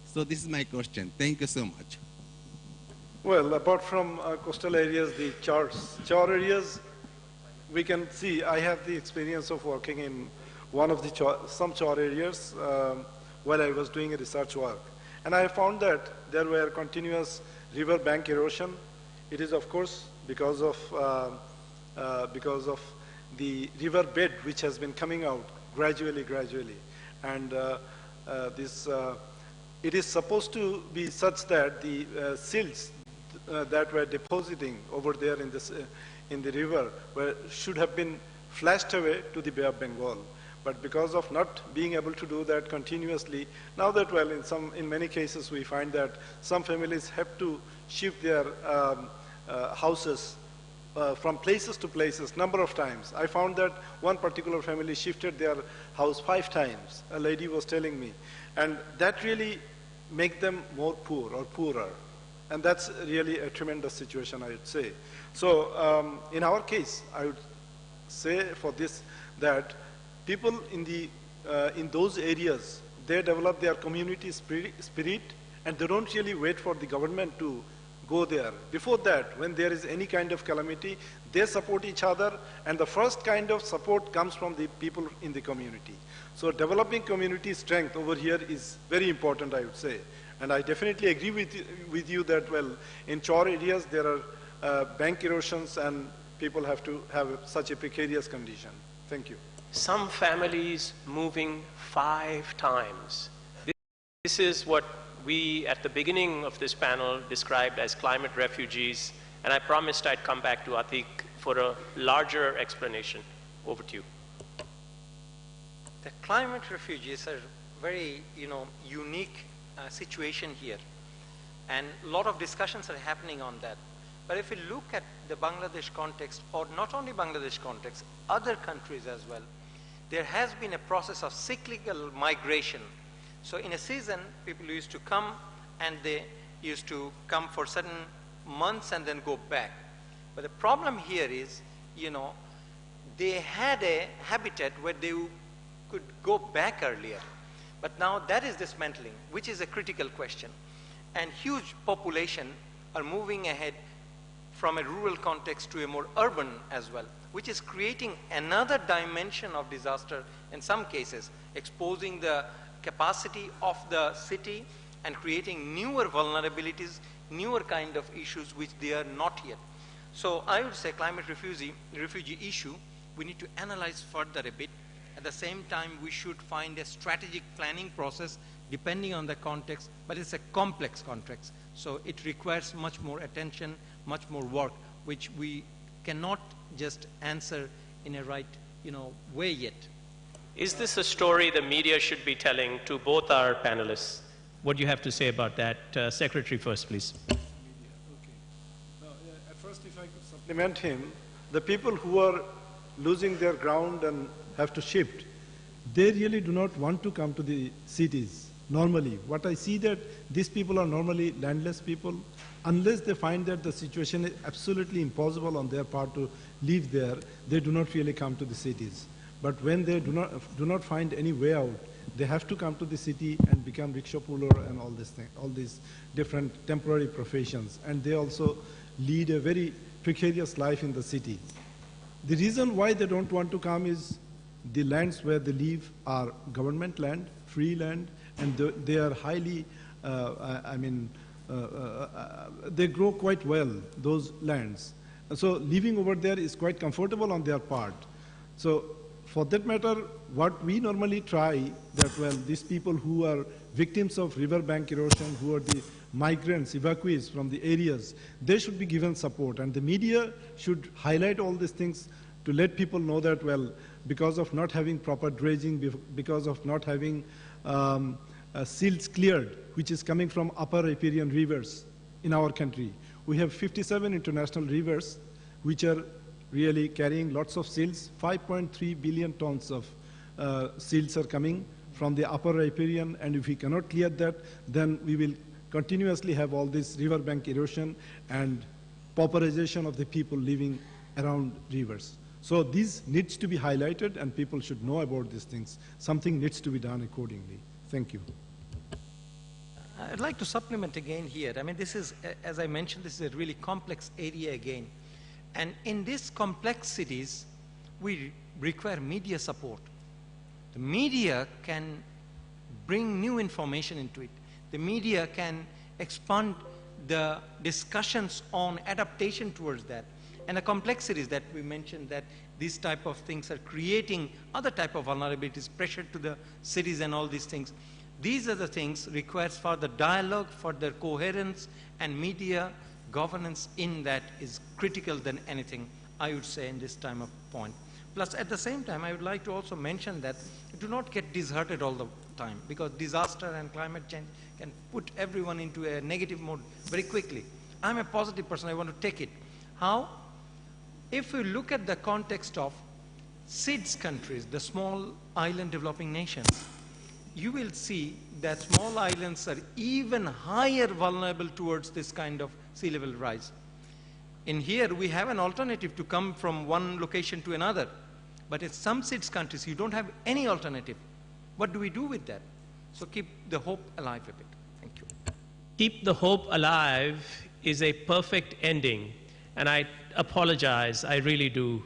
So this is my question. Thank you so much. Well, apart from coastal areas, the chor areas, we can see, I have the experience of working in one of the some chor areas while I was doing a research work. And I found that there were continuous river bank erosion. It is, of course, because of the river bed which has been coming out gradually. And it is supposed to be such that the silts that were depositing over there in the river should have been flashed away to the Bay of Bengal. But because of not being able to do that continuously, now that, well, in many cases we find that some families have to shift their houses from places to places number of times. I found that one particular family shifted their house 5 times, a lady was telling me. And that really makes them more poor or poorer. And that's really a tremendous situation, I would say. So in our case, I would say for this that people in those areas, they develop their community spirit, and they don't really wait for the government to go there. Before that, when there is any kind of calamity, they support each other, and the first kind of support comes from the people in the community. So developing community strength over here is very important, I would say. And I definitely agree with you that, well, in chor areas, there are bank erosions, and people have to have such a precarious condition. Thank you. Some families moving 5 times. This is what we, at the beginning of this panel, described as climate refugees, and I promised I'd come back to Atik for a larger explanation. Over to you. The climate refugees are very, unique situation here, and a lot of discussions are happening on that. But if you look at the Bangladesh context, or not only Bangladesh context, other countries as well, there has been a process of cyclical migration. So in a season, people used to come, and they used to come for certain months and then go back. But the problem here is, they had a habitat where they could go back earlier. But now that is dismantling, which is a critical question. And huge population are moving ahead from a rural context to a more urban as well, which is creating another dimension of disaster in some cases, exposing the capacity of the city and creating newer vulnerabilities, newer kind of issues which they are not yet. So I would say climate refugee issue, we need to analyze further a bit. At the same time, we should find a strategic planning process depending on the context, but it's a complex context. So it requires much more attention, much more work, which we cannot just answer in a right, way yet. Is this a story the media should be telling to both our panelists? What do you have to say about that? Secretary first, please. Okay. Now, at first, if I could supplement him, the people who are losing their ground and have to shift, they really do not want to come to the cities normally. What I see that these people are normally landless people. Unless they find that the situation is absolutely impossible on their part to live there, they do not really come to the cities. But when they do not find any way out, they have to come to the city and become rickshaw puller and all these different temporary professions. And they also lead a very precarious life in the city. The reason why they don't want to come is the lands where they live are government land, free land, and they are highly, they grow quite well, those lands. So living over there is quite comfortable on their part. So for that matter, what we normally try that, well, these people who are victims of riverbank erosion, who are the migrants, evacuees from the areas, they should be given support. And the media should highlight all these things to let people know that, well, because of not having proper dredging, because of not having silts cleared, which is coming from upper riparian rivers in our country. We have 57 international rivers which are really carrying lots of silts. 5.3 billion tons of silts are coming from the upper riparian, and if we cannot clear that, then we will continuously have all this riverbank erosion and pauperization of the people living around rivers. So this needs to be highlighted, and people should know about these things. Something needs to be done accordingly. Thank you. I'd like to supplement again here. I mean, this is, as I mentioned, this is a really complex area again. And in these complexities, we require media support. The media can bring new information into it. The media can expand the discussions on adaptation towards that. And the complexities that we mentioned, that these type of things are creating other type of vulnerabilities, pressure to the cities and all these things. These are the things requires for the dialogue, for the coherence, and media governance in that is critical than anything, I would say, in this time of point. Plus, at the same time, I would like to also mention that do not get disheartened all the time, because disaster and climate change can put everyone into a negative mode very quickly. I'm a positive person, I want to take it. How? If we look at the context of SIDS countries, the small island developing nations, you will see that small islands are even higher vulnerable towards this kind of sea level rise. In here, we have an alternative to come from one location to another. But in some SIDS countries, you don't have any alternative. What do we do with that? So keep the hope alive a bit. Thank you. Keep the hope alive is a perfect ending. And I apologize, I really do,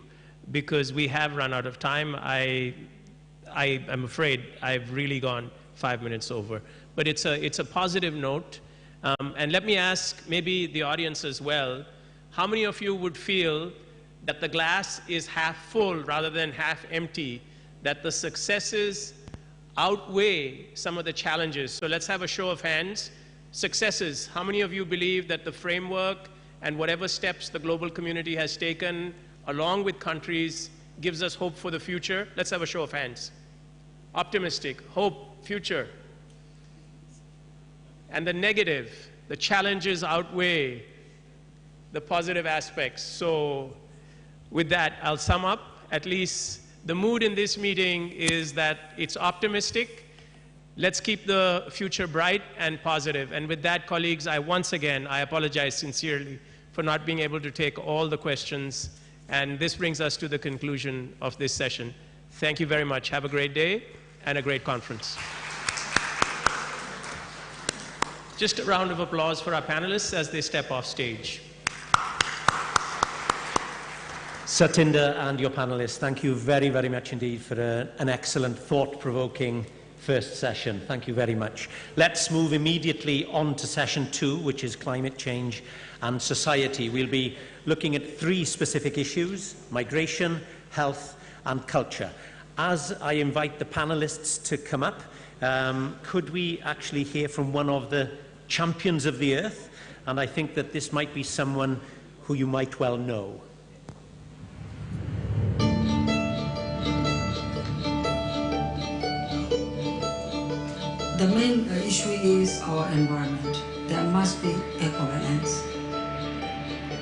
because we have run out of time. I'm afraid I've really gone 5 minutes over. But it's a positive note. And let me ask maybe the audience as well, how many of you would feel that the glass is half full rather than half empty, that the successes outweigh some of the challenges? So let's have a show of hands. Successes, how many of you believe that the framework and whatever steps the global community has taken along with countries gives us hope for the future? Let's have a show of hands. Optimistic, hope, future. And the negative, the challenges outweigh the positive aspects. So with that, I'll sum up. At least the mood in this meeting is that it's optimistic. Let's keep the future bright and positive. And with that, colleagues, I apologize sincerely for not being able to take all the questions. And this brings us to the conclusion of this session. Thank you very much. Have a great day and a great conference. Just a round of applause for our panelists as they step off stage. Satinder and your panelists, thank you very, very much indeed for an excellent, thought-provoking first session. Thank you very much. Let's move immediately on to session 2, which is climate change and society. We'll be looking at 3 specific issues: migration, health, and culture. As I invite the panelists to come up, could we actually hear from one of the champions of the earth? And I think that this might be someone who you might well know. The main issue is our environment. There must be eco-balance.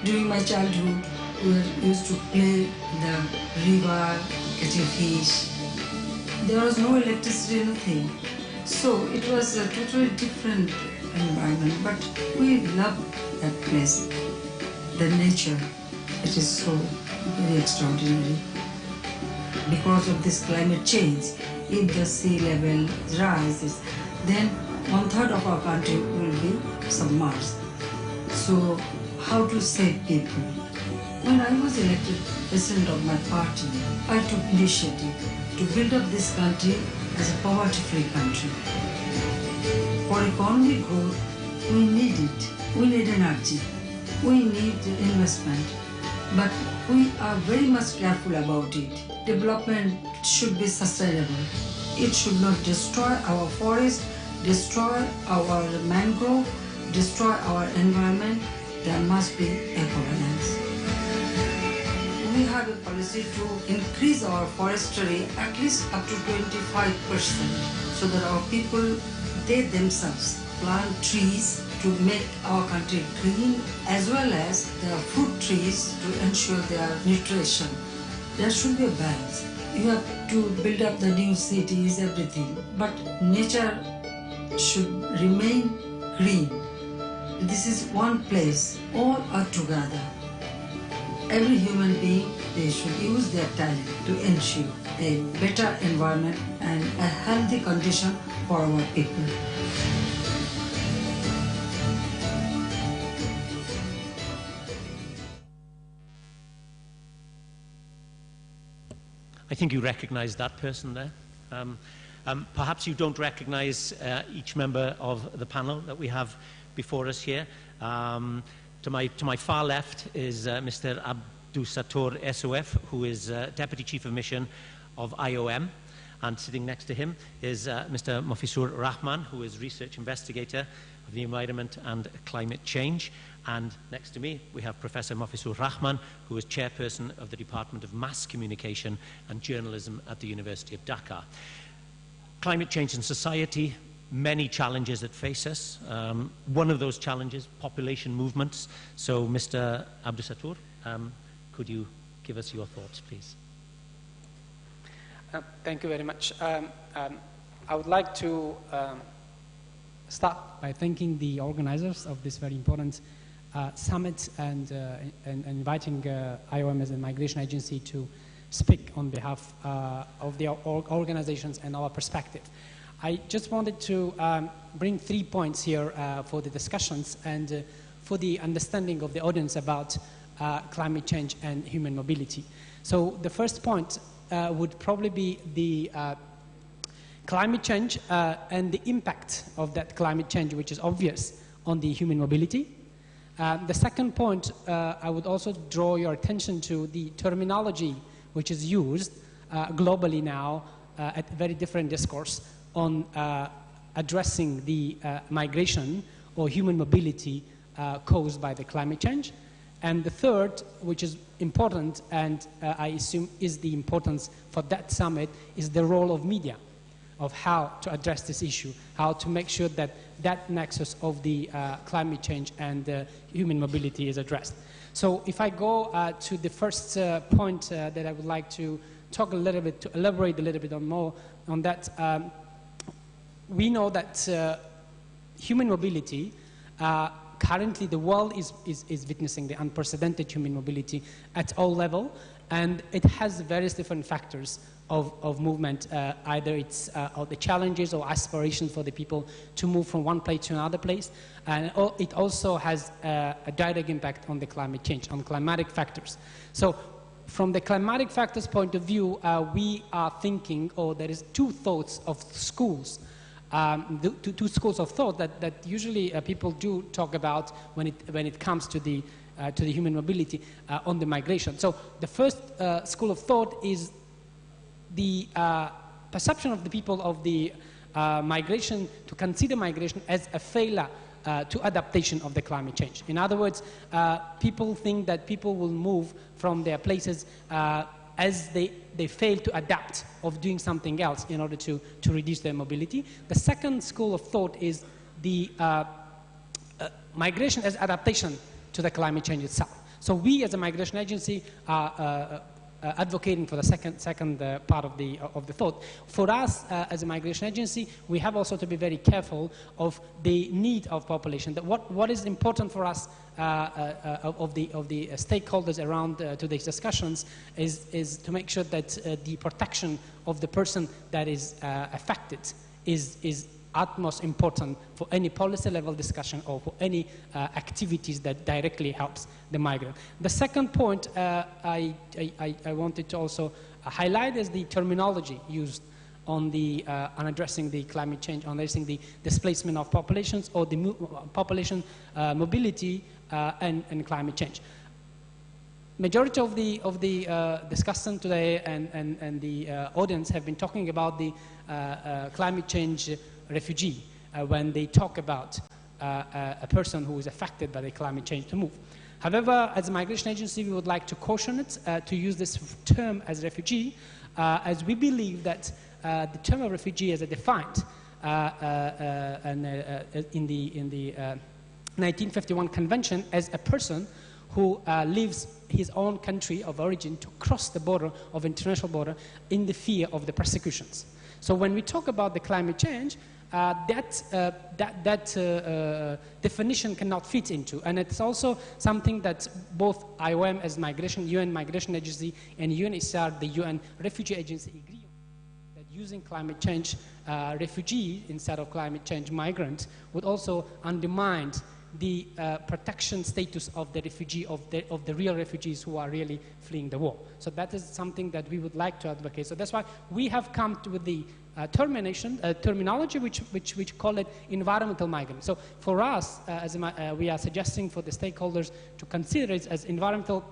During my childhood, we used to play in the river, catching fish. There was no electricity, nothing. So it was a totally different environment, but we loved that place. The nature, it is so very extraordinary. Because of this climate change, if the sea level rises, then 1/3 of our country will be submerged. So how to save people? When I was elected president of my party, I took initiative to build up this country as a poverty-free country. For economic growth, we need it. We need energy. We need investment. But we are very much careful about it. Development should be sustainable. It should not destroy our forest, destroy our mangrove, destroy our environment. There must be equivalence. We have a policy to increase our forestry at least up to 25%, so that our people, they themselves plant trees to make our country green, as well as the fruit trees to ensure their nutrition. There should be a balance. You have to build up the new cities, everything, but nature should remain green. This is one place, all are together. Every human being, they should use their talent to ensure a better environment and a healthy condition for our people. I think you recognize that person there. Perhaps you don't recognize each member of the panel that we have before us here. To my far left is Mr. abuccdrr SOF, who is Deputy Chief of Mission of IOM. And sitting next to him is Mr. Mofisur Rahman, who is Research Investigator of the Environment and Climate Change. And next to me, we have Professor Mofisur Rahman, who is Chairperson of the Department of Mass Communication and Journalism at the University of Dhaka. Climate change in society, many challenges that face us. One of those challenges, population movements. So, Mr. abuccdrr, could you give us your thoughts, please? Thank you very much. I would like to start by thanking the organizers of this very important summit and inviting IOM as a migration agency to speak on behalf of the organizations and our perspective. I just wanted to bring 3 points here for the discussions and for the understanding of the audience about climate change and human mobility. So the first point would probably be the climate change and the impact of that climate change, which is obvious on the human mobility. The second point, I would also draw your attention to the terminology which is used globally now at very different discourse on addressing the migration or human mobility caused by the climate change. And the third, which is important, and I assume is the importance for that summit, is the role of media, of how to address this issue, how to make sure that that nexus of the climate change and human mobility is addressed. So if I go to the first point that I would like to talk a little bit, to elaborate a little bit on more on that, we know that human mobility, currently the world is witnessing the unprecedented human mobility at all levels, and it has various different factors of movement. Either it's the challenges or aspirations for the people to move from one place to another place, and it also has a direct impact on the climate change, on climatic factors. So from the climatic factors point of view, we are thinking, or there is two thoughts of schools, two schools of thought that usually people do talk about when it comes to the human mobility on the migration. So the first school of thought is the perception of the people of the migration, to consider migration as a failure to adaptation of the climate change. In other words, people think that people will move from their places as they fail to adapt of doing something else in order to reduce their mobility. The second school of thought is the migration as adaptation to the climate change itself. So we as a migration agency are advocating for the second part of the thought. For us, as a migration agency, we have also to be very careful of the need of population. That what is important for us of the stakeholders around today's discussions is to make sure that the protection of the person that is affected is utmost important for any policy level discussion or for any activities that directly helps the migrant. The second point I wanted to also highlight is the terminology used on addressing the climate change, on addressing the displacement of populations or the population mobility and climate change. Majority of the discussant today and the audience have been talking about the climate change refugee when they talk about a person who is affected by the climate change to move. However, as a migration agency, we would like to caution it to use this term as refugee, as we believe that the term of refugee as defined in the 1951 Convention as a person who leaves his own country of origin to cross the border of international border in the fear of the persecutions. So when we talk about the climate change, that definition cannot fit into, and it's also something that both IOM as migration, UN Migration Agency, and UNHCR, the UN Refugee Agency, agree on, that using climate change refugee instead of climate change migrant would also undermine the protection status of the refugee, of the real refugees who are really fleeing the war. So that is something that we would like to advocate. So that's why we have come to with the terminology which call it environmental migrant. So for us, we are suggesting for the stakeholders to consider it as environmental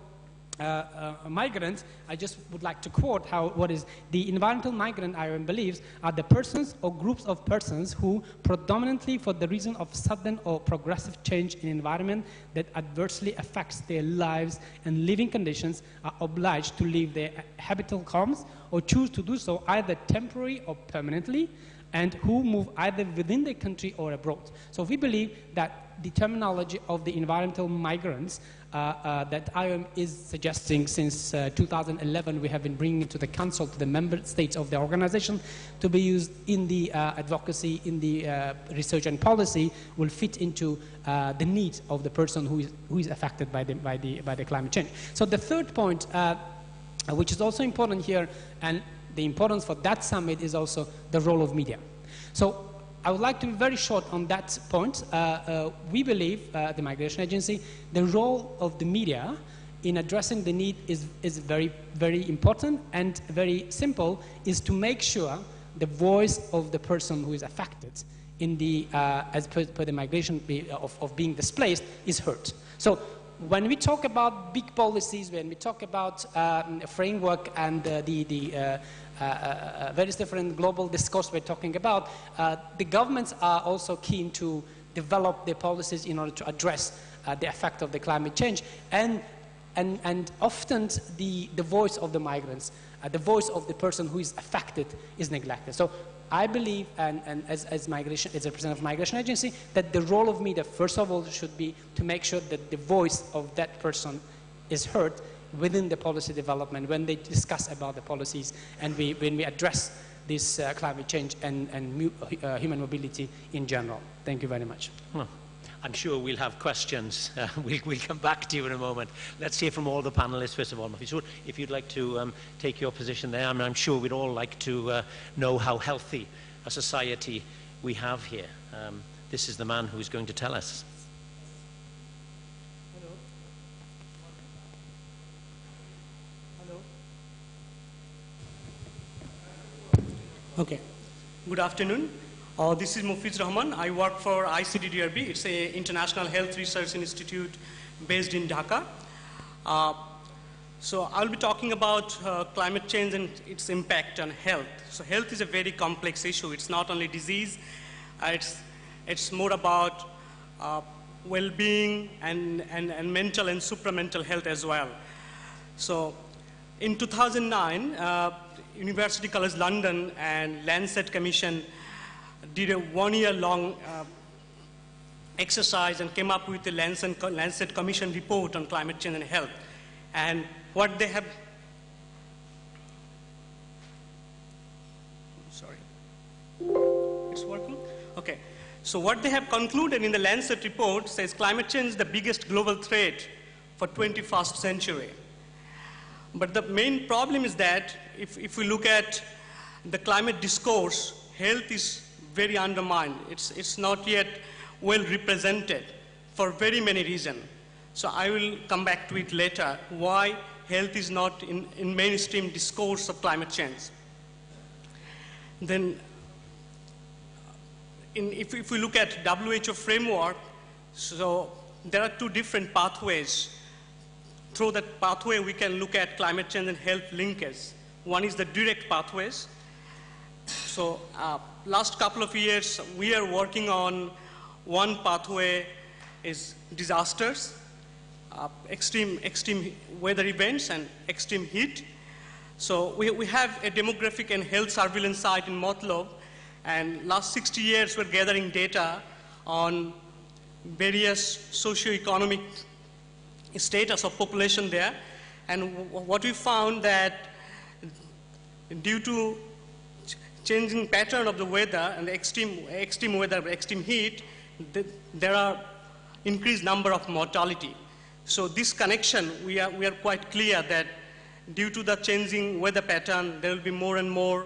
migrants. I just would like to quote what is the environmental migrant IOM believes are the persons or groups of persons who predominantly for the reason of sudden or progressive change in environment that adversely affects their lives and living conditions are obliged to leave their habitable homes or choose to do so either temporarily or permanently, and who move either within the country or abroad. So we believe that the terminology of the environmental migrants that IOM is suggesting since 2011, we have been bringing it to the council, to the member states of the organization, to be used in the advocacy, in the research and policy, will fit into the needs of the person who is affected by the climate change. So the third point, which is also important here, and the importance for that summit is also the role of media. So I would like to be very short on that point. We believe, the Migration Agency, the role of the media in addressing the need is very, very important and very simple, is to make sure the voice of the person who is affected in the, as per the migration of being displaced is heard. So when we talk about big policies, when we talk about a framework and various different global discourse we're talking about, the governments are also keen to develop their policies in order to address the effect of the climate change. And often the voice of the migrants, the voice of the person who is affected is neglected. So I believe, and as a representative of Migration Agency, that the role of media, first of all, should be to make sure that the voice of that person is heard within the policy development when they discuss about the policies and when we address this climate change and human mobility in general. Thank you very much. Well, I'm sure we'll have questions. We'll come back to you in a moment. Let's hear from all the panelists first of all. If you'd like to take your position there, I mean, I'm sure we'd all like to know how healthy a society we have here. This is the man who's going to tell us. Okay. Good afternoon. This is Mufiz Rahman. I work for abuccdrr. It's an international health research institute based in Dhaka. So I'll be talking about climate change and its impact on health. So health is a very complex issue. It's not only disease. It's more about well-being and mental and supramental health as well. So in 2009, University College London and Lancet Commission did a one-year-long exercise and came up with the Lancet Commission report on climate change and health. And what they have It's working? Okay. So what they have concluded in the Lancet report says climate change is the biggest global threat for 21st century. But the main problem is that if we look at the climate discourse, health is very undermined. It's not yet well represented for very many reasons. So I will come back to it later, why health is not in mainstream discourse of climate change. Then if we look at WHO framework, so there are two different pathways. Through that pathway, we can look at climate change and health linkage. One is the direct pathways. So last couple of years, we are working on one pathway is disasters, extreme weather events and extreme heat. So we have a demographic and health surveillance site in Motlob, and last 60 years we're gathering data on various socio-economic status of population there. And what we found that due to changing pattern of the weather and the extreme weather, extreme heat, there are increased number of mortality. So this connection, we are quite clear that due to the changing weather pattern, there will be more and more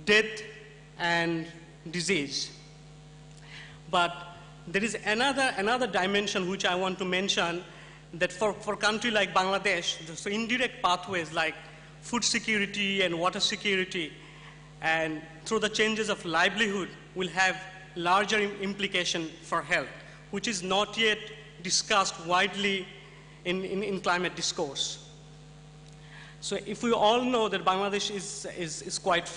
death and disease. But there is another dimension which I want to mention, that for a country like Bangladesh, so indirect pathways like food security and water security, and through the changes of livelihood, will have larger implication for health, which is not yet discussed widely in climate discourse. So if we all know that Bangladesh is quite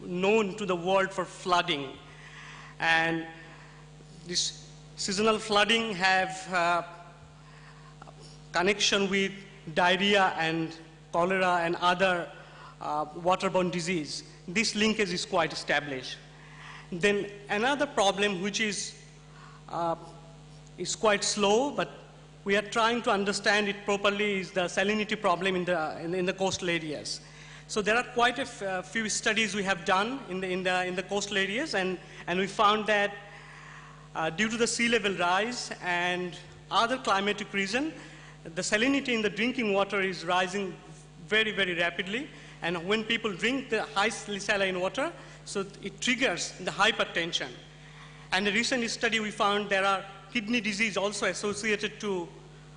known to the world for flooding, and this seasonal flooding have connection with diarrhea and cholera and other waterborne disease. This linkage is quite established. Then another problem which is quite slow, but we are trying to understand it properly, is the salinity problem in the coastal areas. So there are quite a few studies we have done in the coastal areas, and we found that due to the sea level rise and other climatic reasons, the salinity in the drinking water is rising very, very rapidly. And when people drink the highly saline water, so it triggers the hypertension. And a recent study we found there are kidney disease also associated to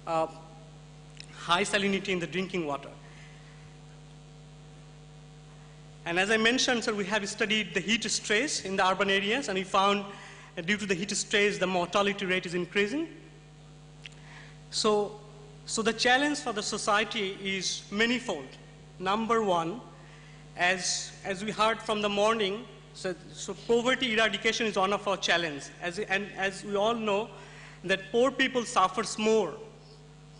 high salinity in the drinking water. And as I mentioned, sir, we have studied the heat stress in the urban areas, and we found due to the heat stress, the mortality rate is increasing. So the challenge for the society is manifold. Number one, as we heard from the morning, so poverty eradication is one of our challenges. And as we all know, that poor people suffers more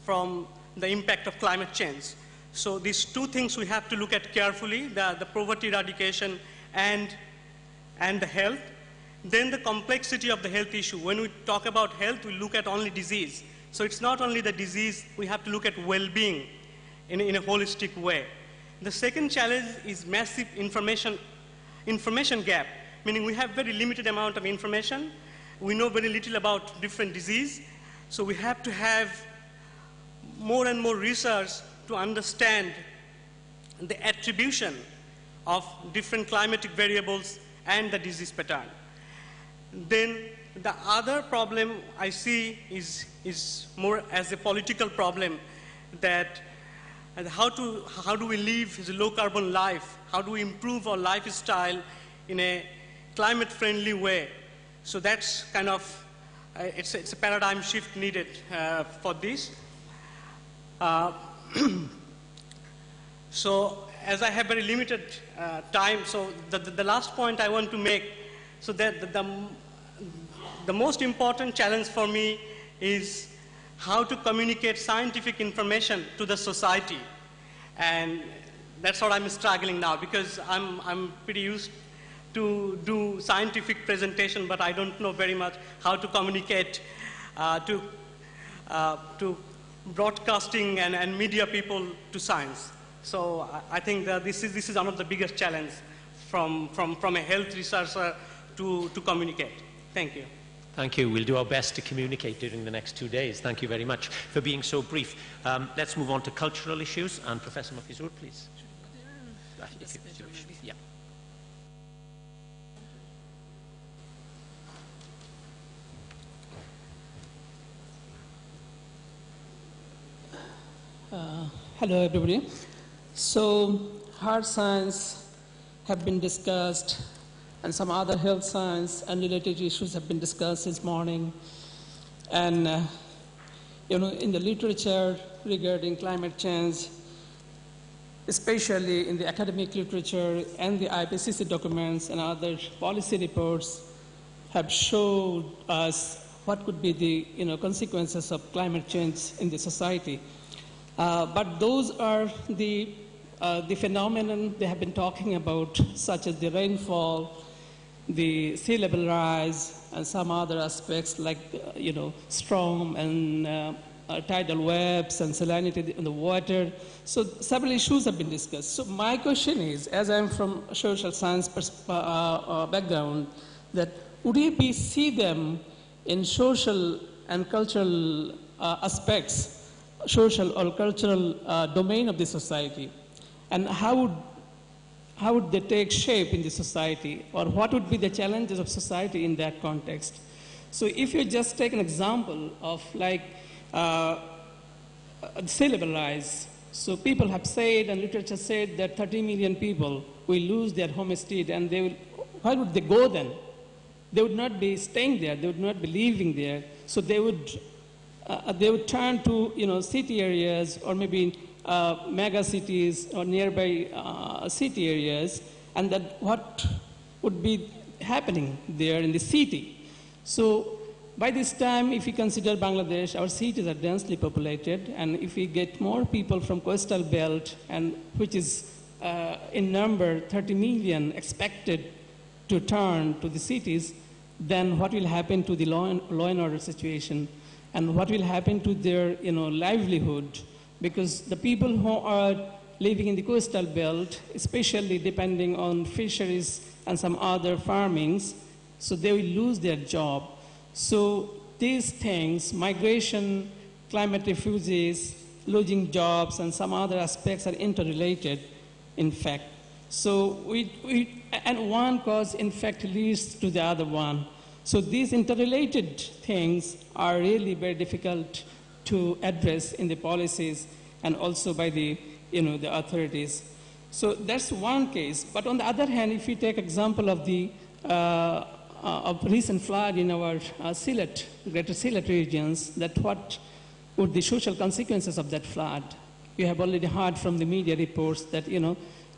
from the impact of climate change. So these two things we have to look at carefully, the poverty eradication and the health. Then the complexity of the health issue. When we talk about health, we look at only disease. So it's not only the disease, we have to look at well-being in a holistic way. The second challenge is massive information gap, meaning we have very limited amount of information. We know very little about different disease. So we have to have more and more research to understand the attribution of different climatic variables and the disease pattern. Then the other problem I see is more as a political problem, that how do we live a low carbon life? How do we improve our lifestyle in a climate friendly way? So that's kind of, it's a paradigm shift needed for this. So as I have very limited time, so the last point I want to make, so that the most important challenge for me is how to communicate scientific information to the society. And that's what I'm struggling now, because I'm pretty used to do scientific presentation, but I don't know very much how to communicate to broadcasting and media people to science. So I think that this is one of the biggest challenges from a health researcher to communicate. Thank you. Thank you. We'll do our best to communicate during the next 2 days. Thank you very much for being so brief. Let's move on to cultural issues. And Professor Mafizur, please. If you wish. Yeah. Hello, everybody. So, hard science have been discussed, and some other health science and related issues have been discussed this morning. And, in the literature regarding climate change, especially in the academic literature and the IPCC documents and other policy reports, have showed us what could be the consequences of climate change in the society. But those are the phenomenon they have been talking about, such as the rainfall, the sea level rise, and some other aspects like, storm and tidal webs and salinity in the water. So several issues have been discussed. So my question is, as I'm from a social science background, that would we see them in social and cultural aspects, social or cultural domain of the society, and how would they take shape in the society, or what would be the challenges of society in that context? So if you just take an example of sea level rise, so people have said and literature said that 30 million people will lose their homestead, and where would they go then? They would not be staying there, they would not be living there, so they would turn to city areas, or maybe mega cities or nearby city areas, and that what would be happening there in the city. So by this time, if we consider Bangladesh, our cities are densely populated, and if we get more people from coastal belt, and which is in number 30 million expected to turn to the cities, then what will happen to the law and order situation? And what will happen to their livelihood? Because the people who are living in the coastal belt, especially depending on fisheries and some other farmings, so they will lose their job. So these things, migration, climate refugees, losing jobs, and some other aspects are interrelated, in fact. So and one cause, in fact, leads to the other one. So these interrelated things are really very difficult to address in the policies and also by the authorities. So that's one case. But on the other hand, if we take example of the of recent flood in our Sylhet, greater Sylhet regions, that what would the social consequences of that flood? We have already heard from the media reports that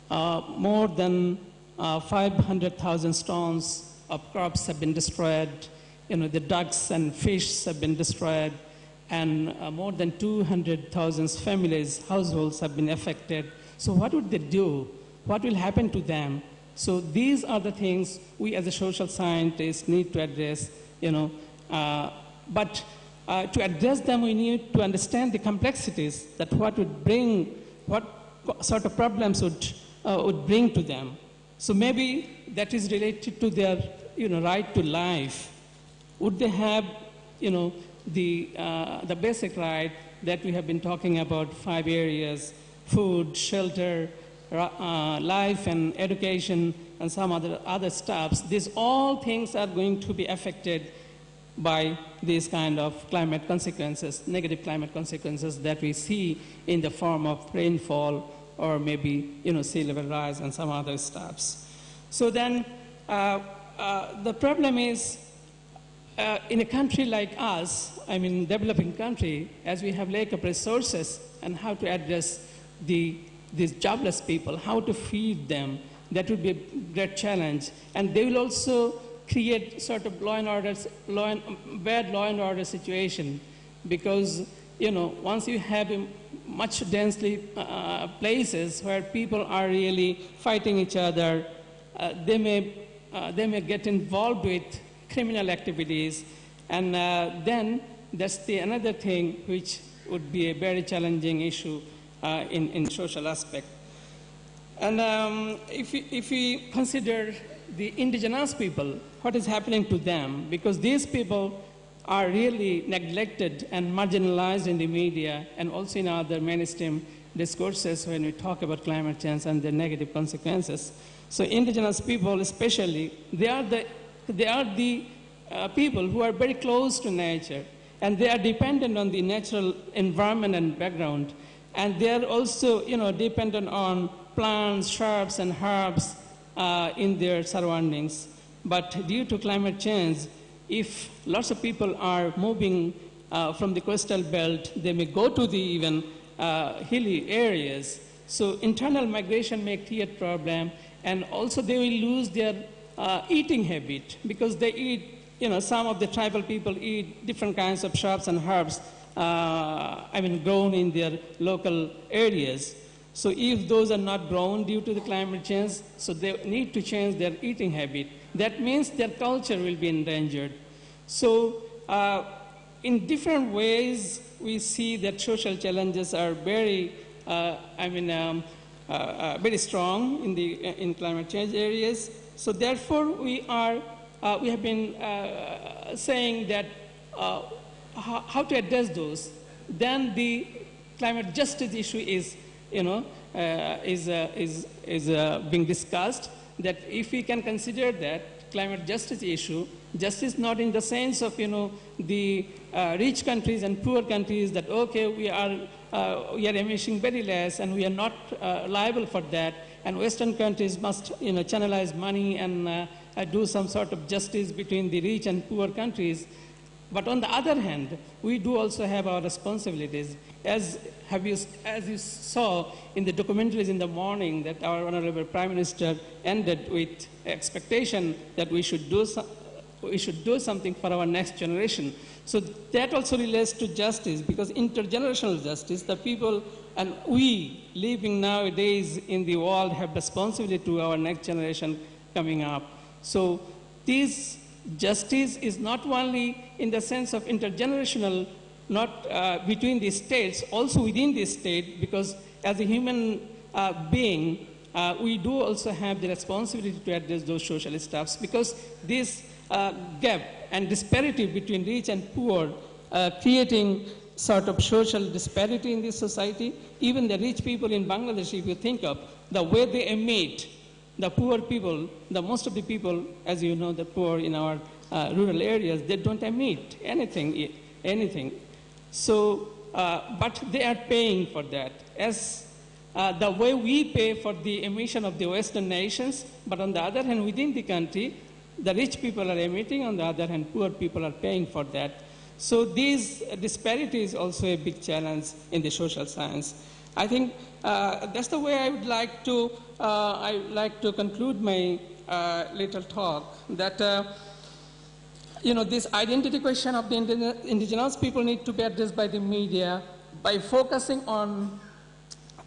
more than 500,000 tons of crops have been destroyed. The ducks and fish have been destroyed, and more than 200,000 families, households have been affected. So what would they do? What will happen to them? So these are the things we as a social scientists need to address, but to address them, we need to understand the complexities, that what sort of problems would bring to them. So maybe that is related to their, right to life. Would they have, the basic right that we have been talking about, 5 areas: food, shelter, life and education, and some other stuffs. These all things are going to be affected by these kind of climate consequences, negative climate consequences that we see in the form of rainfall, or maybe sea level rise and some other stuffs. So then the problem is, in a country like us, developing country, as we have lack of resources, and how to address these jobless people, how to feed them, that would be a great challenge. And they will also create sort of bad law and order situation, because once you have much densely places where people are really fighting each other, they may get involved with criminal activities, and then that's another thing which would be a very challenging issue in social aspect. And if we consider the indigenous people, what is happening to them, because these people are really neglected and marginalized in the media and also in other mainstream discourses when we talk about climate change and the negative consequences. So indigenous people especially, they are the people who are very close to nature, and they are dependent on the natural environment and background, and they are also dependent on plants, shrubs, and herbs in their surroundings. But due to climate change, if lots of people are moving from the coastal belt, they may go to the even hilly areas. So internal migration may create problem, and also they will lose their eating habit, because they eat, some of the tribal people eat different kinds of shrubs and herbs, grown in their local areas. So if those are not grown due to the climate change, so they need to change their eating habit. That means their culture will be endangered. So in different ways, we see that social challenges are very, very strong in climate change areas. So therefore, we have been saying that how to address those. Then the climate justice issue is being discussed, that if we can consider that climate justice issue, justice not in the sense of, the rich countries and poor countries, that, okay, we are emitting very less and we are not liable for that, and Western countries must, channelize money and do some sort of justice between the rich and poor countries. But on the other hand, we do also have our responsibilities. As you saw in the documentaries in the morning, that our Honorable Prime Minister ended with expectation that we should do something for our next generation. So that also relates to justice, because intergenerational justice, the people and we living nowadays in the world have responsibility to our next generation coming up. So this justice is not only in the sense of intergenerational, not between the states, also within the state, because as a human being, we do also have the responsibility to address those social stuffs, because this gap and disparity between rich and poor, creating sort of social disparity in this society. Even the rich people in Bangladesh, if you think of the way they emit, the poor people, most of the people, as you know, the poor in our rural areas, they don't emit anything. So, but they are paying for that. As the way we pay for the emission of the Western nations, but on the other hand, within the country, the rich people are emitting, on the other hand, poor people are paying for that. So these disparities is also a big challenge in the social science. I think that's the way I would like to conclude my little talk, that this identity question of the indigenous people need to be addressed by the media by focusing on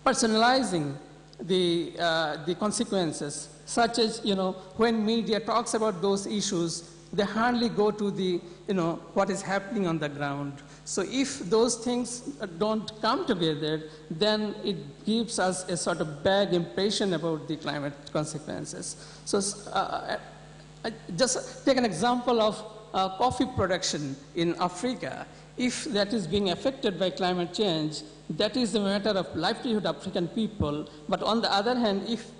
personalizing the consequences, such as, when media talks about those issues, they hardly go to the, what is happening on the ground. So if those things don't come together, then it gives us a sort of bad impression about the climate consequences. So just take an example of coffee production in Africa. If that is being affected by climate change, that is a matter of livelihood of African people. But on the other hand, if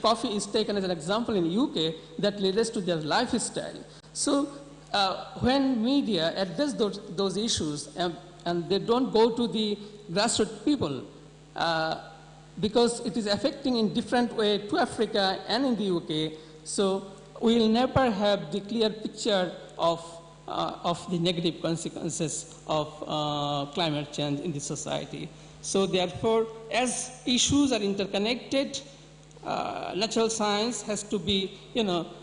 coffee is taken as an example in UK, that relates to their lifestyle. So when media address those issues and they don't go to the grassroots people, because it is affecting in different way to Africa and in the UK, so we will never have the clear picture of the negative consequences of climate change in the society. So therefore, as issues are interconnected, natural science has to be,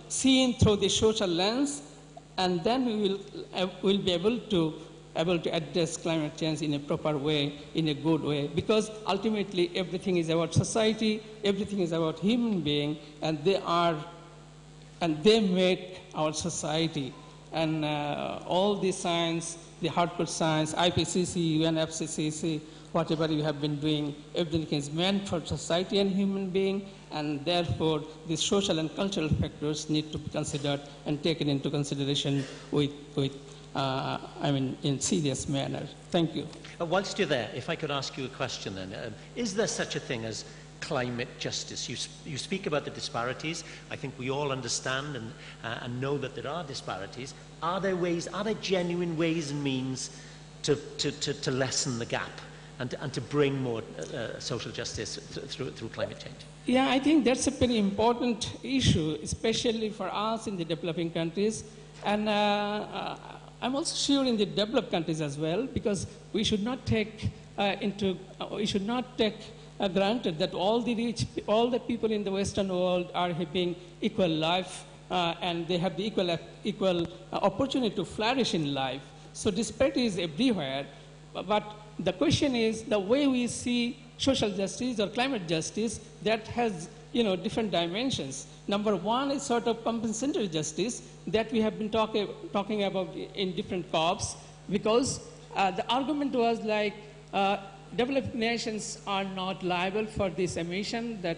seen through the social lens, and then we will be able to address climate change in a proper way, in a good way, because ultimately everything is about society, everything is about human being, and they make our society. And all the science, the hardcore science, IPCC, UNFCCC, whatever you have been doing, everything is meant for society and human being, and therefore these social and cultural factors need to be considered and taken into consideration in serious manner. Thank you. Whilst you're there, if I could ask you a question then. Is there such a thing as climate justice? You speak about the disparities. I think we all understand and know that there are disparities. Are there genuine ways and means to lessen the gap and to bring more social justice through climate change? Yeah, I think that's a very important issue, especially for us in the developing countries. And I'm also sure in the developed countries as well, because we should not take granted that all the people in the Western world are having equal life and they have the equal opportunity to flourish in life. So disparity is everywhere. But the question is, the way we see social justice or climate justice, that has different dimensions. Number one is sort of compensatory justice that we have been talking about in different COPs, because the argument was like developed nations are not liable for this emission that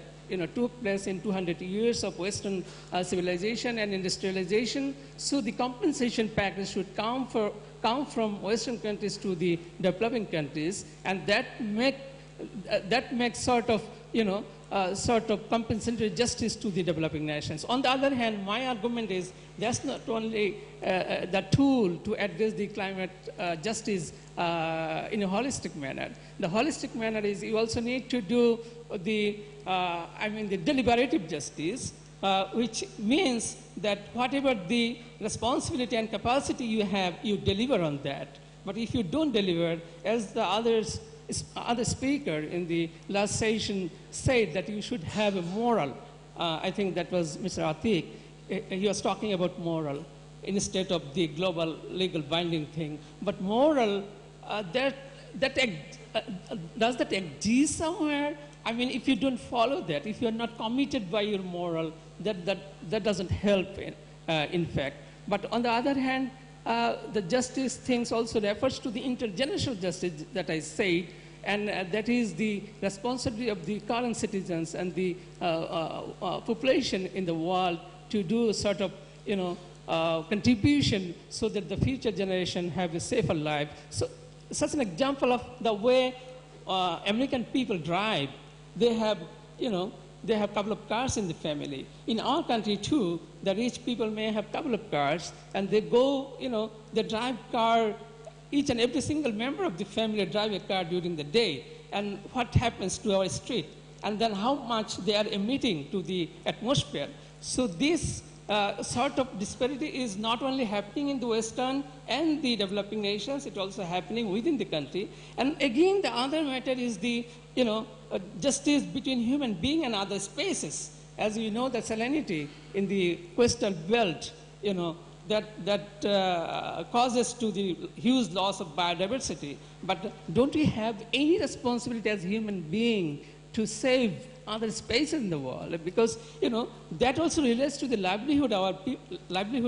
took place in 200 years of Western civilization and industrialization. So the compensation package should come from Western countries to the developing countries, and that makes sort of compensatory justice to the developing nations. On the other hand, my argument is that's not only the tool to address the climate justice in a holistic manner. The holistic manner is you also need to do the deliberative justice, which means that whatever the responsibility and capacity you have, you deliver on that. But if you don't deliver, as the other speaker in the last session said, that you should have a moral. I think that was Mr. Atiq. He was talking about moral instead of the global legal binding thing. But moral, does that exist somewhere? I mean, if you don't follow that, if you're not committed by your moral, that doesn't help in fact. But on the other hand, the justice things also refers to the intergenerational justice that I said, and that is the responsibility of the current citizens and the population in the world to do a sort of, contribution so that the future generation have a safer life. So, such an example of the way American people drive, they have a couple of cars in the family. In our country too, the rich people may have a couple of cars, and they go, they drive car, each and every single member of the family drive a car during the day. And what happens to our street? And then how much they are emitting to the atmosphere. So this sort of disparity is not only happening in the Western and the developing nations, it's also happening within the country. And again, the other matter is the, justice between human being and other species. As you know, the salinity in the coastal belt, that causes to the huge loss of biodiversity. But don't we have any responsibility as human beings to save other spaces in the world? Because that also relates to the livelihood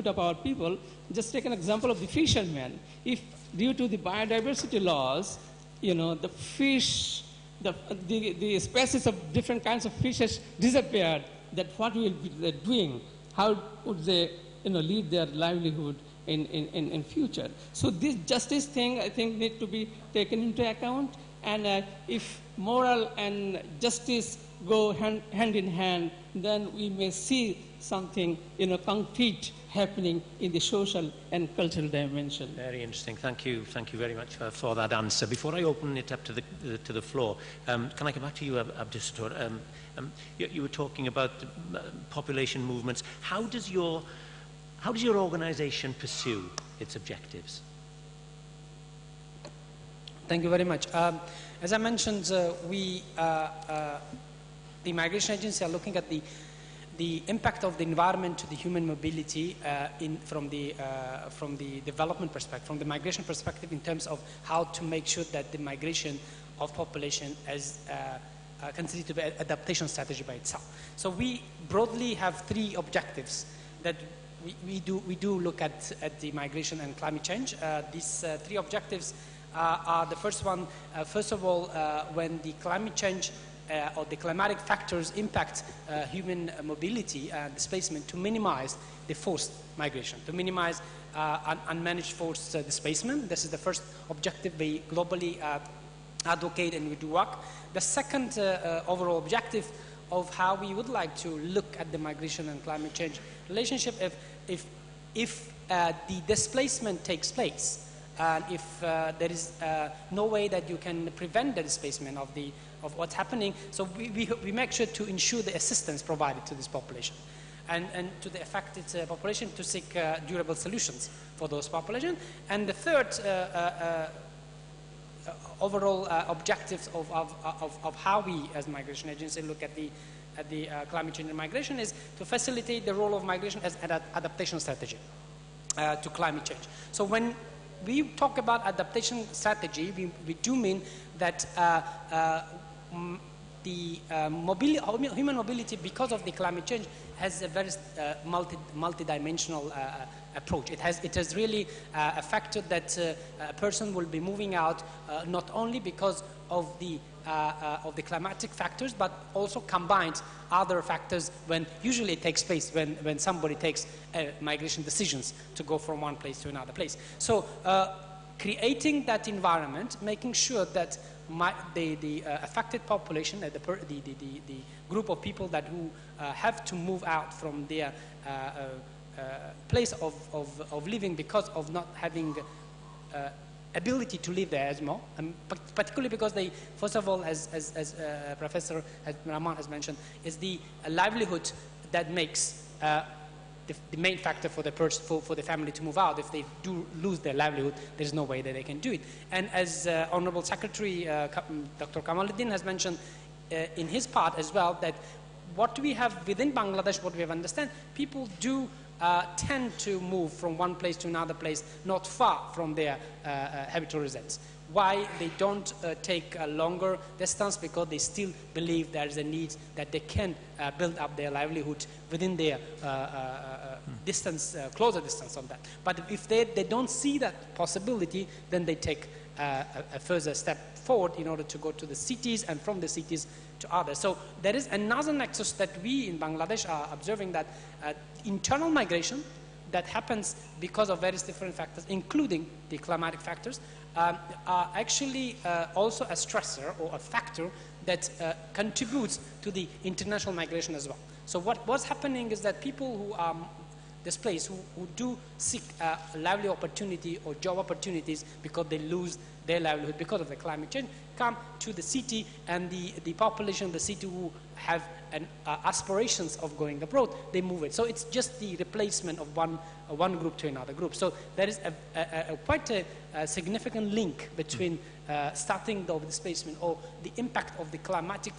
of our people. Just take an example of the fishermen. If due to the biodiversity laws, the fish, the species of different kinds of fishes disappeared, that what will be they doing? How would they lead their livelihood in future? So this justice thing, I think, need to be taken into account. And if moral and justice go hand in hand, then we may see something concrete happening in the social and cultural dimension. Very interesting. Thank you very much for that answer. Before I open it up to the floor, can I come back to you, abuccdrr? You were talking about population movements. How does your organization pursue its objectives? Thank you very much. As I mentioned, the Migration Agency are looking at the impact of the environment to the human mobility from the development perspective, from the migration perspective, in terms of how to make sure that the migration of population is considered to be an adaptation strategy by itself. So we broadly have three objectives that we do look at the migration and climate change. These three objectives are the first one. First of all, when the climate change or the climatic factors impact human mobility and displacement, to minimize the forced migration, to minimize unmanaged forced displacement. This is the first objective we globally advocate and we do work. The second overall objective of how we would like to look at the migration and climate change relationship, if the displacement takes place, and if there is no way that you can prevent the displacement of what's happening, so we make sure to ensure the assistance provided to this population and to the affected population, to seek durable solutions for those populations. And the third overall objectives of how we as migration agency look at the climate change and migration is to facilitate the role of migration as an adaptation strategy to climate change. So when we talk about adaptation strategy, we do mean that the human mobility, because of the climate change, has a very multi-dimensional approach. It has really a factor that a person will be moving out not only because of the climatic factors, but also combines other factors when usually it takes place when somebody takes migration decisions to go from one place to another place. So creating that environment, making sure that the affected population, the group of people who have to move out from their place of living because of not having ability to live there as more, particularly because they, first of all, as Professor Rahman has mentioned, is the livelihood that makes the main factor for the family to move out. If they do lose their livelihood, there's no way that they can do it. And as Honorable Secretary Dr. Kamaluddin has mentioned in his part as well, that what we have within Bangladesh, what we have understand, people do tend to move from one place to another place, not far from their habitual residence. Why they don't take a longer distance? Because they still believe there is a need that they can build up their livelihood within their distance, closer distance of that. But if they don't see that possibility, then they take a further step forward in order to go to the cities, and from the cities to others. So there is another nexus that we in Bangladesh are observing, that internal migration that happens because of various different factors, including the climatic factors, are actually also a stressor or a factor that contributes to the international migration as well. So what's happening is that people who are displaced, who do seek lively opportunity or job opportunities because they lose their livelihood because of the climate change, come to the city, and the population of the city who have aspirations of going abroad, they move it. So it's just the replacement of one group to another group. So there is quite a significant link between starting the displacement or the impact of the climatic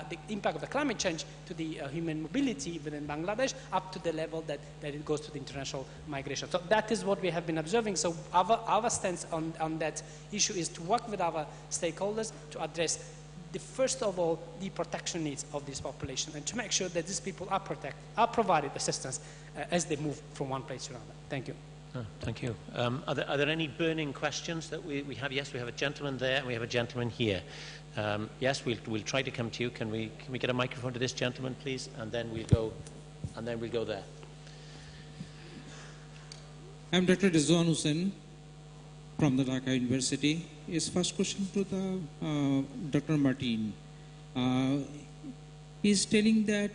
the impact of the climate change to the human mobility within Bangladesh, up to the level that it goes to the international migration. So that is what we have been observing. So our stance on that issue is to work with our stakeholders to address first of all the protection needs of this population, and to make sure that these people are provided assistance as they move from one place to another. Thank you. Oh, thank you. Are there any burning questions that we have? Yes, we have a gentleman there, and we have a gentleman here. Yes, we'll try to come to you. Can we get a microphone to this gentleman, please? And then we'll go there. I'm Dr. Rizwan Hussain from the Dhaka University. His first question to the Dr. Martin. He's telling that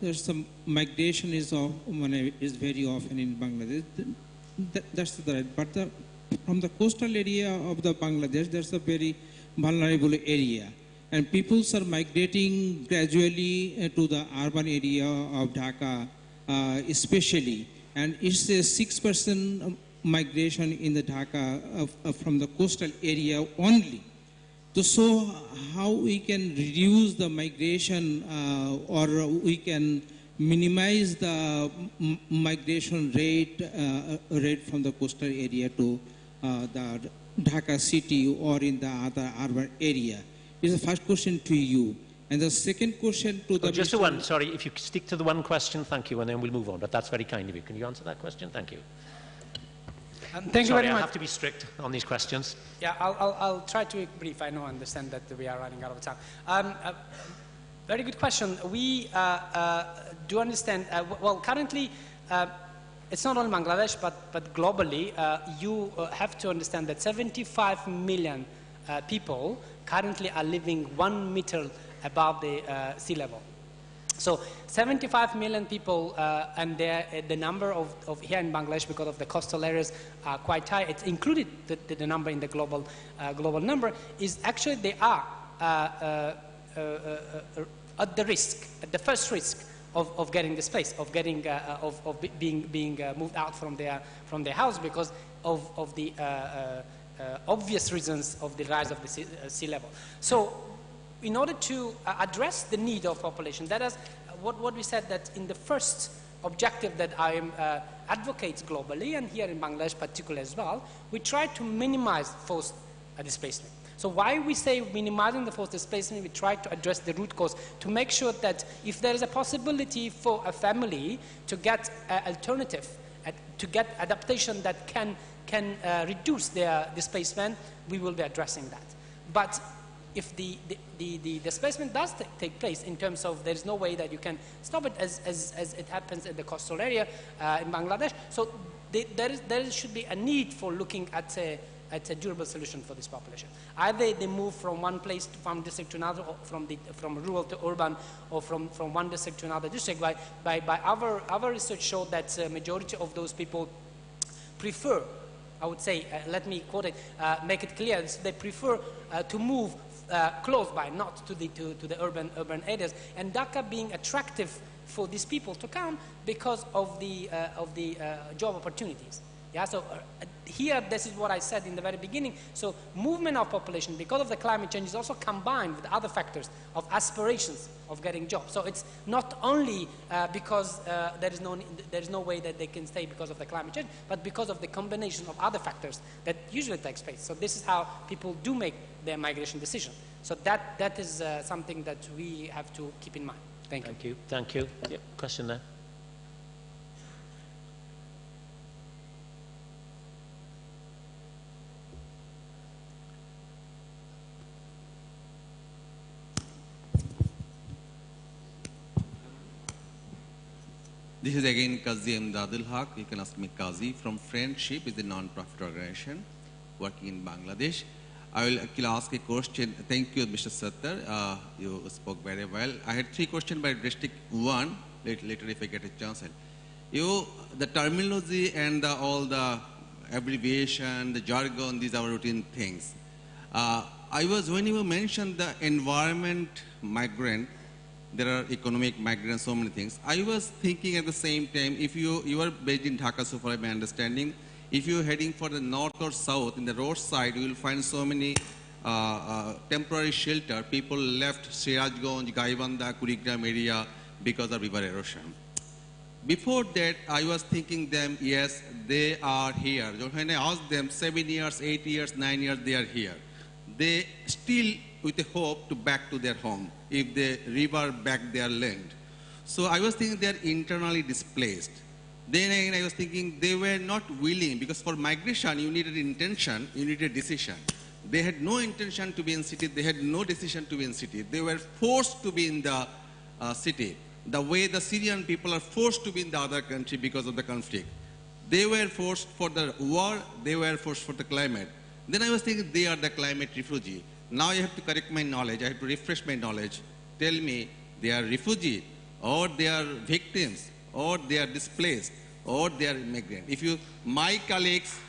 there's some migration is very often in Bangladesh. That's the right. But from the coastal area of the Bangladesh, there's a very vulnerable area, and peoples are migrating gradually to the urban area of Dhaka, especially, and it's a 6% migration in the Dhaka from the coastal area only. So how we can reduce the migration or we can minimize the migration rate from the coastal area to the Dhaka city or in the other urban area? Is the first question to you. And the second question to the... Just the one, sorry, if you stick to the one question, thank you, and then we'll move on, but that's very kind of you. Can you answer that question? Thank you. Thank you very I much. have to be strict on these questions. Yeah, I'll try to be brief. I know, understand that we are running out of time. Very good question. We do understand, well, currently, it's not only Bangladesh, but globally, you have to understand that 75 million people currently are living 1 meter above the sea level. So 75 million people, and the number of here in Bangladesh, because of the coastal areas, are quite high. It's included the number in the global number. Is actually they are at the risk, at the first risk of getting displaced, of getting being moved out from their house because of the obvious reasons of the rise of the sea level. So, in order to address the need of population, that is what we said, that in the first objective that I am advocates globally, and here in Bangladesh particularly as well, we try to minimize forced displacement. So why we say minimizing the forced displacement, we try to address the root cause to make sure that if there is a possibility for a family to get an alternative, to get adaptation that can reduce their displacement, we will be addressing that. But if the displacement does take place in terms of there is no way that you can stop it as it happens in the coastal area in Bangladesh, so there should be a need for looking at a durable solution for this population. Either they move from one place, from district to another, or from rural to urban, or from one district to another district. By our research showed that majority of those people prefer, I would say, let me quote it, make it clear, they prefer to move close by, not to the urban areas, and Dhaka being attractive for these people to come because of the job opportunities. Yeah, so here, this is what I said in the very beginning. So movement of population, because of the climate change, is also combined with other factors of aspirations of getting jobs. So it's not only because there is no way that they can stay because of the climate change, but because of the combination of other factors that usually takes place. So this is how people do make their migration decision. So that is something that we have to keep in mind. Thank you. Thank you. Yeah, question there. This is again Qazi Imdadul Haq. You can ask me Qazi. From Friendship is a non-profit organization working in Bangladesh. I will actually ask a question. Thank you, Mr. Sattar. You spoke very well. I had 3 questions by district 1. Later, if I get a chance. The terminology and all the abbreviation, the jargon, these are routine things. When you mentioned the environment migrant, there are economic migrants, so many things. I was thinking at the same time, if you are based in Dhaka, so far my understanding, if you're heading for the north or south, in the roadside, you will find so many temporary shelter. People left Sirajganj, Gaibanda, Kurigram area because of river erosion. Before that, I was thinking them, yes, they are here. When I asked them, 7 years, 8 years, 9 years, they are here. They still with a hope to back to their home if the river back their land. So I was thinking they are internally displaced. Then again, I was thinking they were not willing, because for migration you needed intention, you needed decision. They had no intention to be in city, they had no decision to be in city. They were forced to be in the city. The way the Syrian people are forced to be in the other country because of the conflict. They were forced for the war, they were forced for the climate. Then I was thinking they are the climate refugee. Now I have to correct my knowledge, I have to refresh my knowledge. Tell me, they are refugee, or they are victims, or they are displaced, or they are immigrant. My colleagues,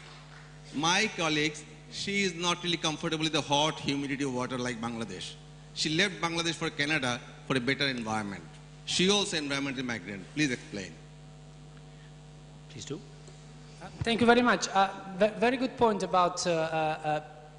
she is not really comfortable with the hot humidity of water like Bangladesh. She left Bangladesh for Canada for a better environment. She also environmental migrant. Please explain. Please do. Thank you very much. Very good point about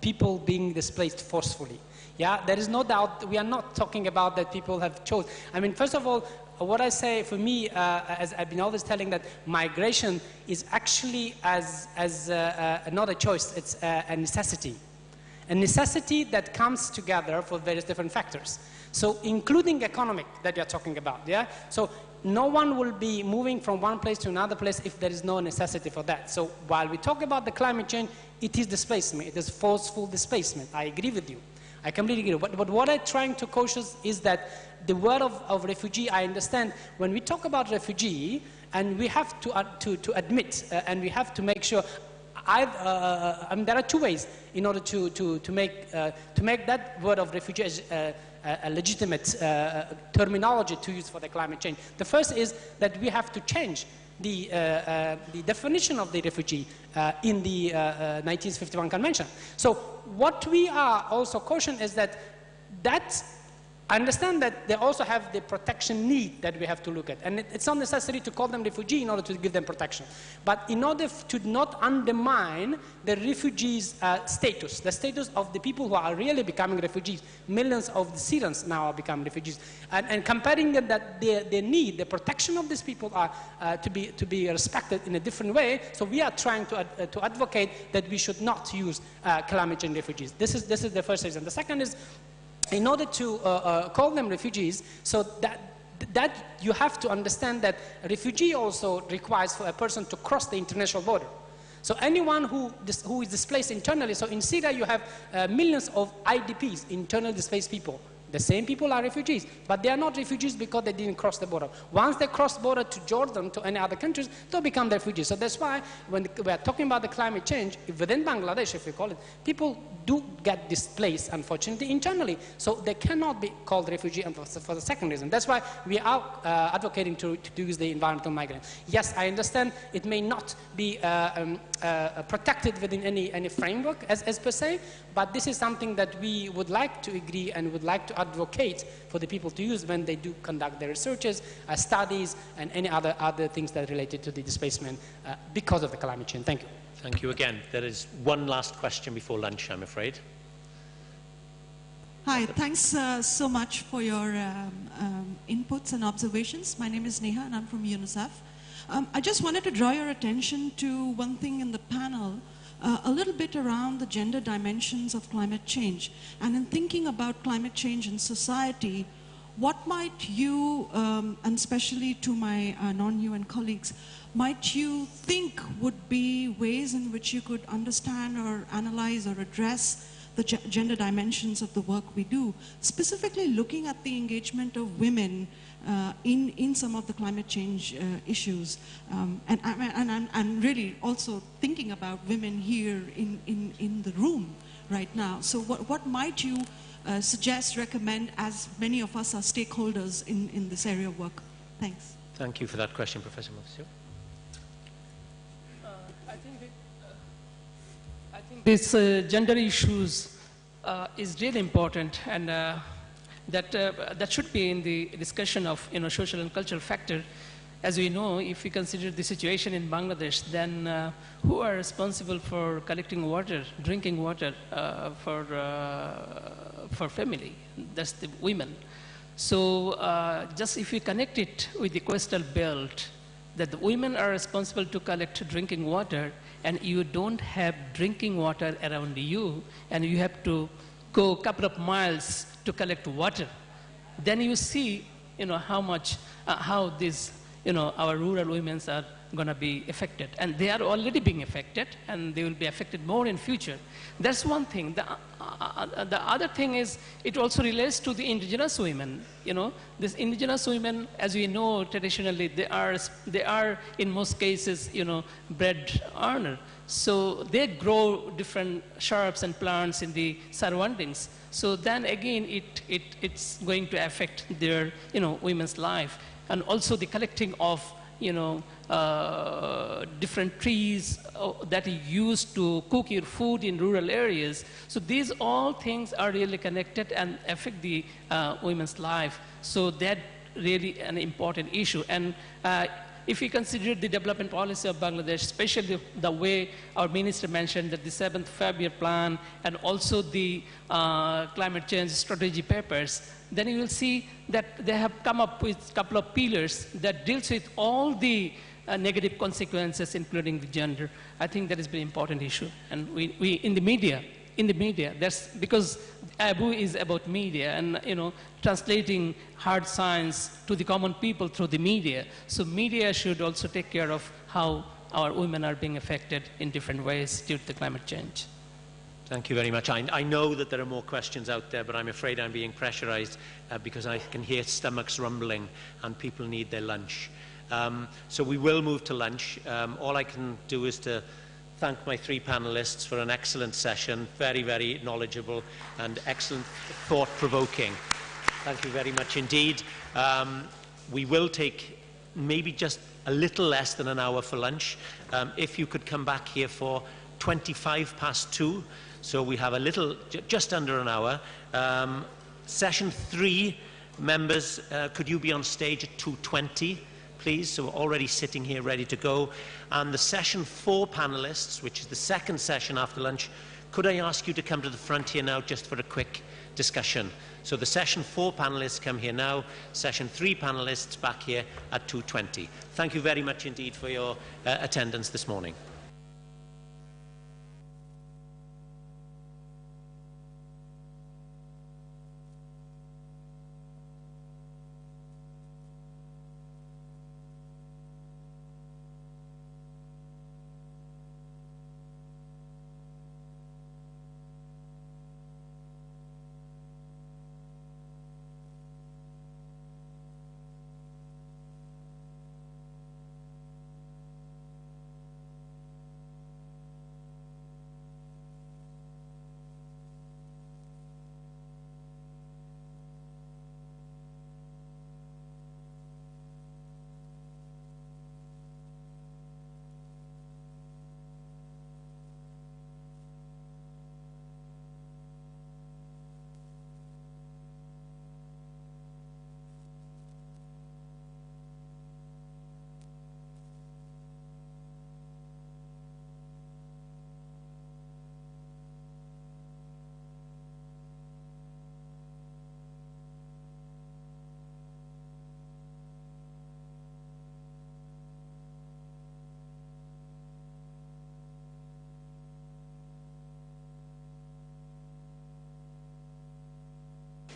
people being displaced forcefully. Yeah, there is no doubt. We are not talking about that people have chosen. I mean, first of all, what I say for me, as I've been always telling, that migration is actually not a choice, it's a necessity. A necessity that comes together for various different factors. So including economic that you're talking about, yeah? So no one will be moving from one place to another place if there is no necessity for that. So while we talk about the climate change, it is displacement. It is forceful displacement. I agree with you. I completely agree. But what I'm trying to cautious is that the word of refugee, I understand when we talk about refugee, and we have to admit and we have to make sure. I mean, there are two ways in order to make that word of refugee as a legitimate terminology to use for the climate change. The first is that we have to change the definition of the refugee in the 1951 Convention. So what we are also cautioned is that I understand that they also have the protection need that we have to look at. And it's not necessary to call them refugee in order to give them protection. But in order to not undermine the refugees' status, the status of the people who are really becoming refugees, millions of the Syrians now are becoming refugees, and comparing them that their need, the protection of these people are to be respected in a different way. So we are trying to advocate that we should not use climate change refugees. This is the first reason. The second is, in order to call them refugees, so that you have to understand that a refugee also requires for a person to cross the international border. So anyone who is displaced internally, so in Syria you have millions of IDPs, internally displaced people. The same people are refugees, but they are not refugees because they didn't cross the border. Once they cross the border to Jordan, to any other countries, they'll become refugees. So that's why when we are talking about the climate change, within Bangladesh, if we call it, people do get displaced, unfortunately, internally. So they cannot be called refugee for the second reason. That's why we are advocating to use the environmental migrant. Yes, I understand it may not be protected within any framework as per se, but this is something that we would like to agree and would like to advocate for the people to use when they do conduct their researches, studies, and any other things that are related to the displacement because of the climate change. Thank you. Thank you again. There is one last question before lunch, I'm afraid. Hi, thanks so much for your inputs and observations. My name is Neha and I'm from UNICEF. I just wanted to draw your attention to one thing in the panel, a little bit around the gender dimensions of climate change. And in thinking about climate change in society, what might you, and especially to my non-UN colleagues, might you think would be ways in which you could understand or analyze or address the gender dimensions of the work we do, specifically looking at the engagement of women in some of the climate change issues. And I'm really also thinking about women here in the room right now. So what might you suggest, recommend, as many of us are stakeholders in this area of work? Thanks. Thank you for that question, Professor Mofsio. I think this gender issues is really important, and that should be in the discussion of social and cultural factor. As we know, if we consider the situation in Bangladesh, then who are responsible for collecting water, drinking water for family? That's the women. So just if we connect it with the coastal belt, that the women are responsible to collect drinking water, and you don't have drinking water around you, and you have to go a couple of miles to collect water, then you see, how much, how these, our rural women are going to be affected. And they are already being affected, and they will be affected more in future. That's one thing. The other thing is, it also relates to the indigenous women. These indigenous women, as we know, traditionally, they are in most cases, bread earner. So they grow different shrubs and plants in the surroundings. So then again, it's going to affect their, women's life. And also the collecting of, different trees that are used to cook your food in rural areas. So these all things are really connected and affect the women's life. So that really an important issue. And if we consider the development policy of Bangladesh, especially the way our minister mentioned that the 7th five-year plan and also the climate change strategy papers, then you will see that they have come up with a couple of pillars that deals with all the negative consequences, including the gender. I think that is a very important issue. And we in the media, in the media. That's because Abu is about media and, translating hard science to the common people through the media. So media should also take care of how our women are being affected in different ways due to the climate change. Thank you very much. I know that there are more questions out there, but I'm afraid I'm being pressurized because I can hear stomachs rumbling and people need their lunch. So we will move to lunch. All I can do is to thank my three panelists for an excellent session, very, very knowledgeable and excellent, thought-provoking. Thank you very much indeed. We will take maybe just a little less than an hour for lunch. If you could come back here for 2:25 so we have a little, just under an hour. Session 3, members, could you be on stage at 2:20, please? So we're already sitting here ready to go. And the session 4 panelists, which is the second session after lunch, could I ask you to come to the front here now just for a quick discussion? So the session 4 panelists come here now, session 3 panelists back here at 2:20. Thank you very much indeed for your attendance this morning.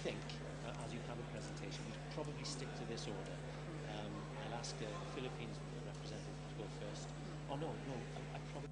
I think, as you have a presentation, we should probably stick to this order. I'll ask the Philippines representative to go first. Oh, no, I probably...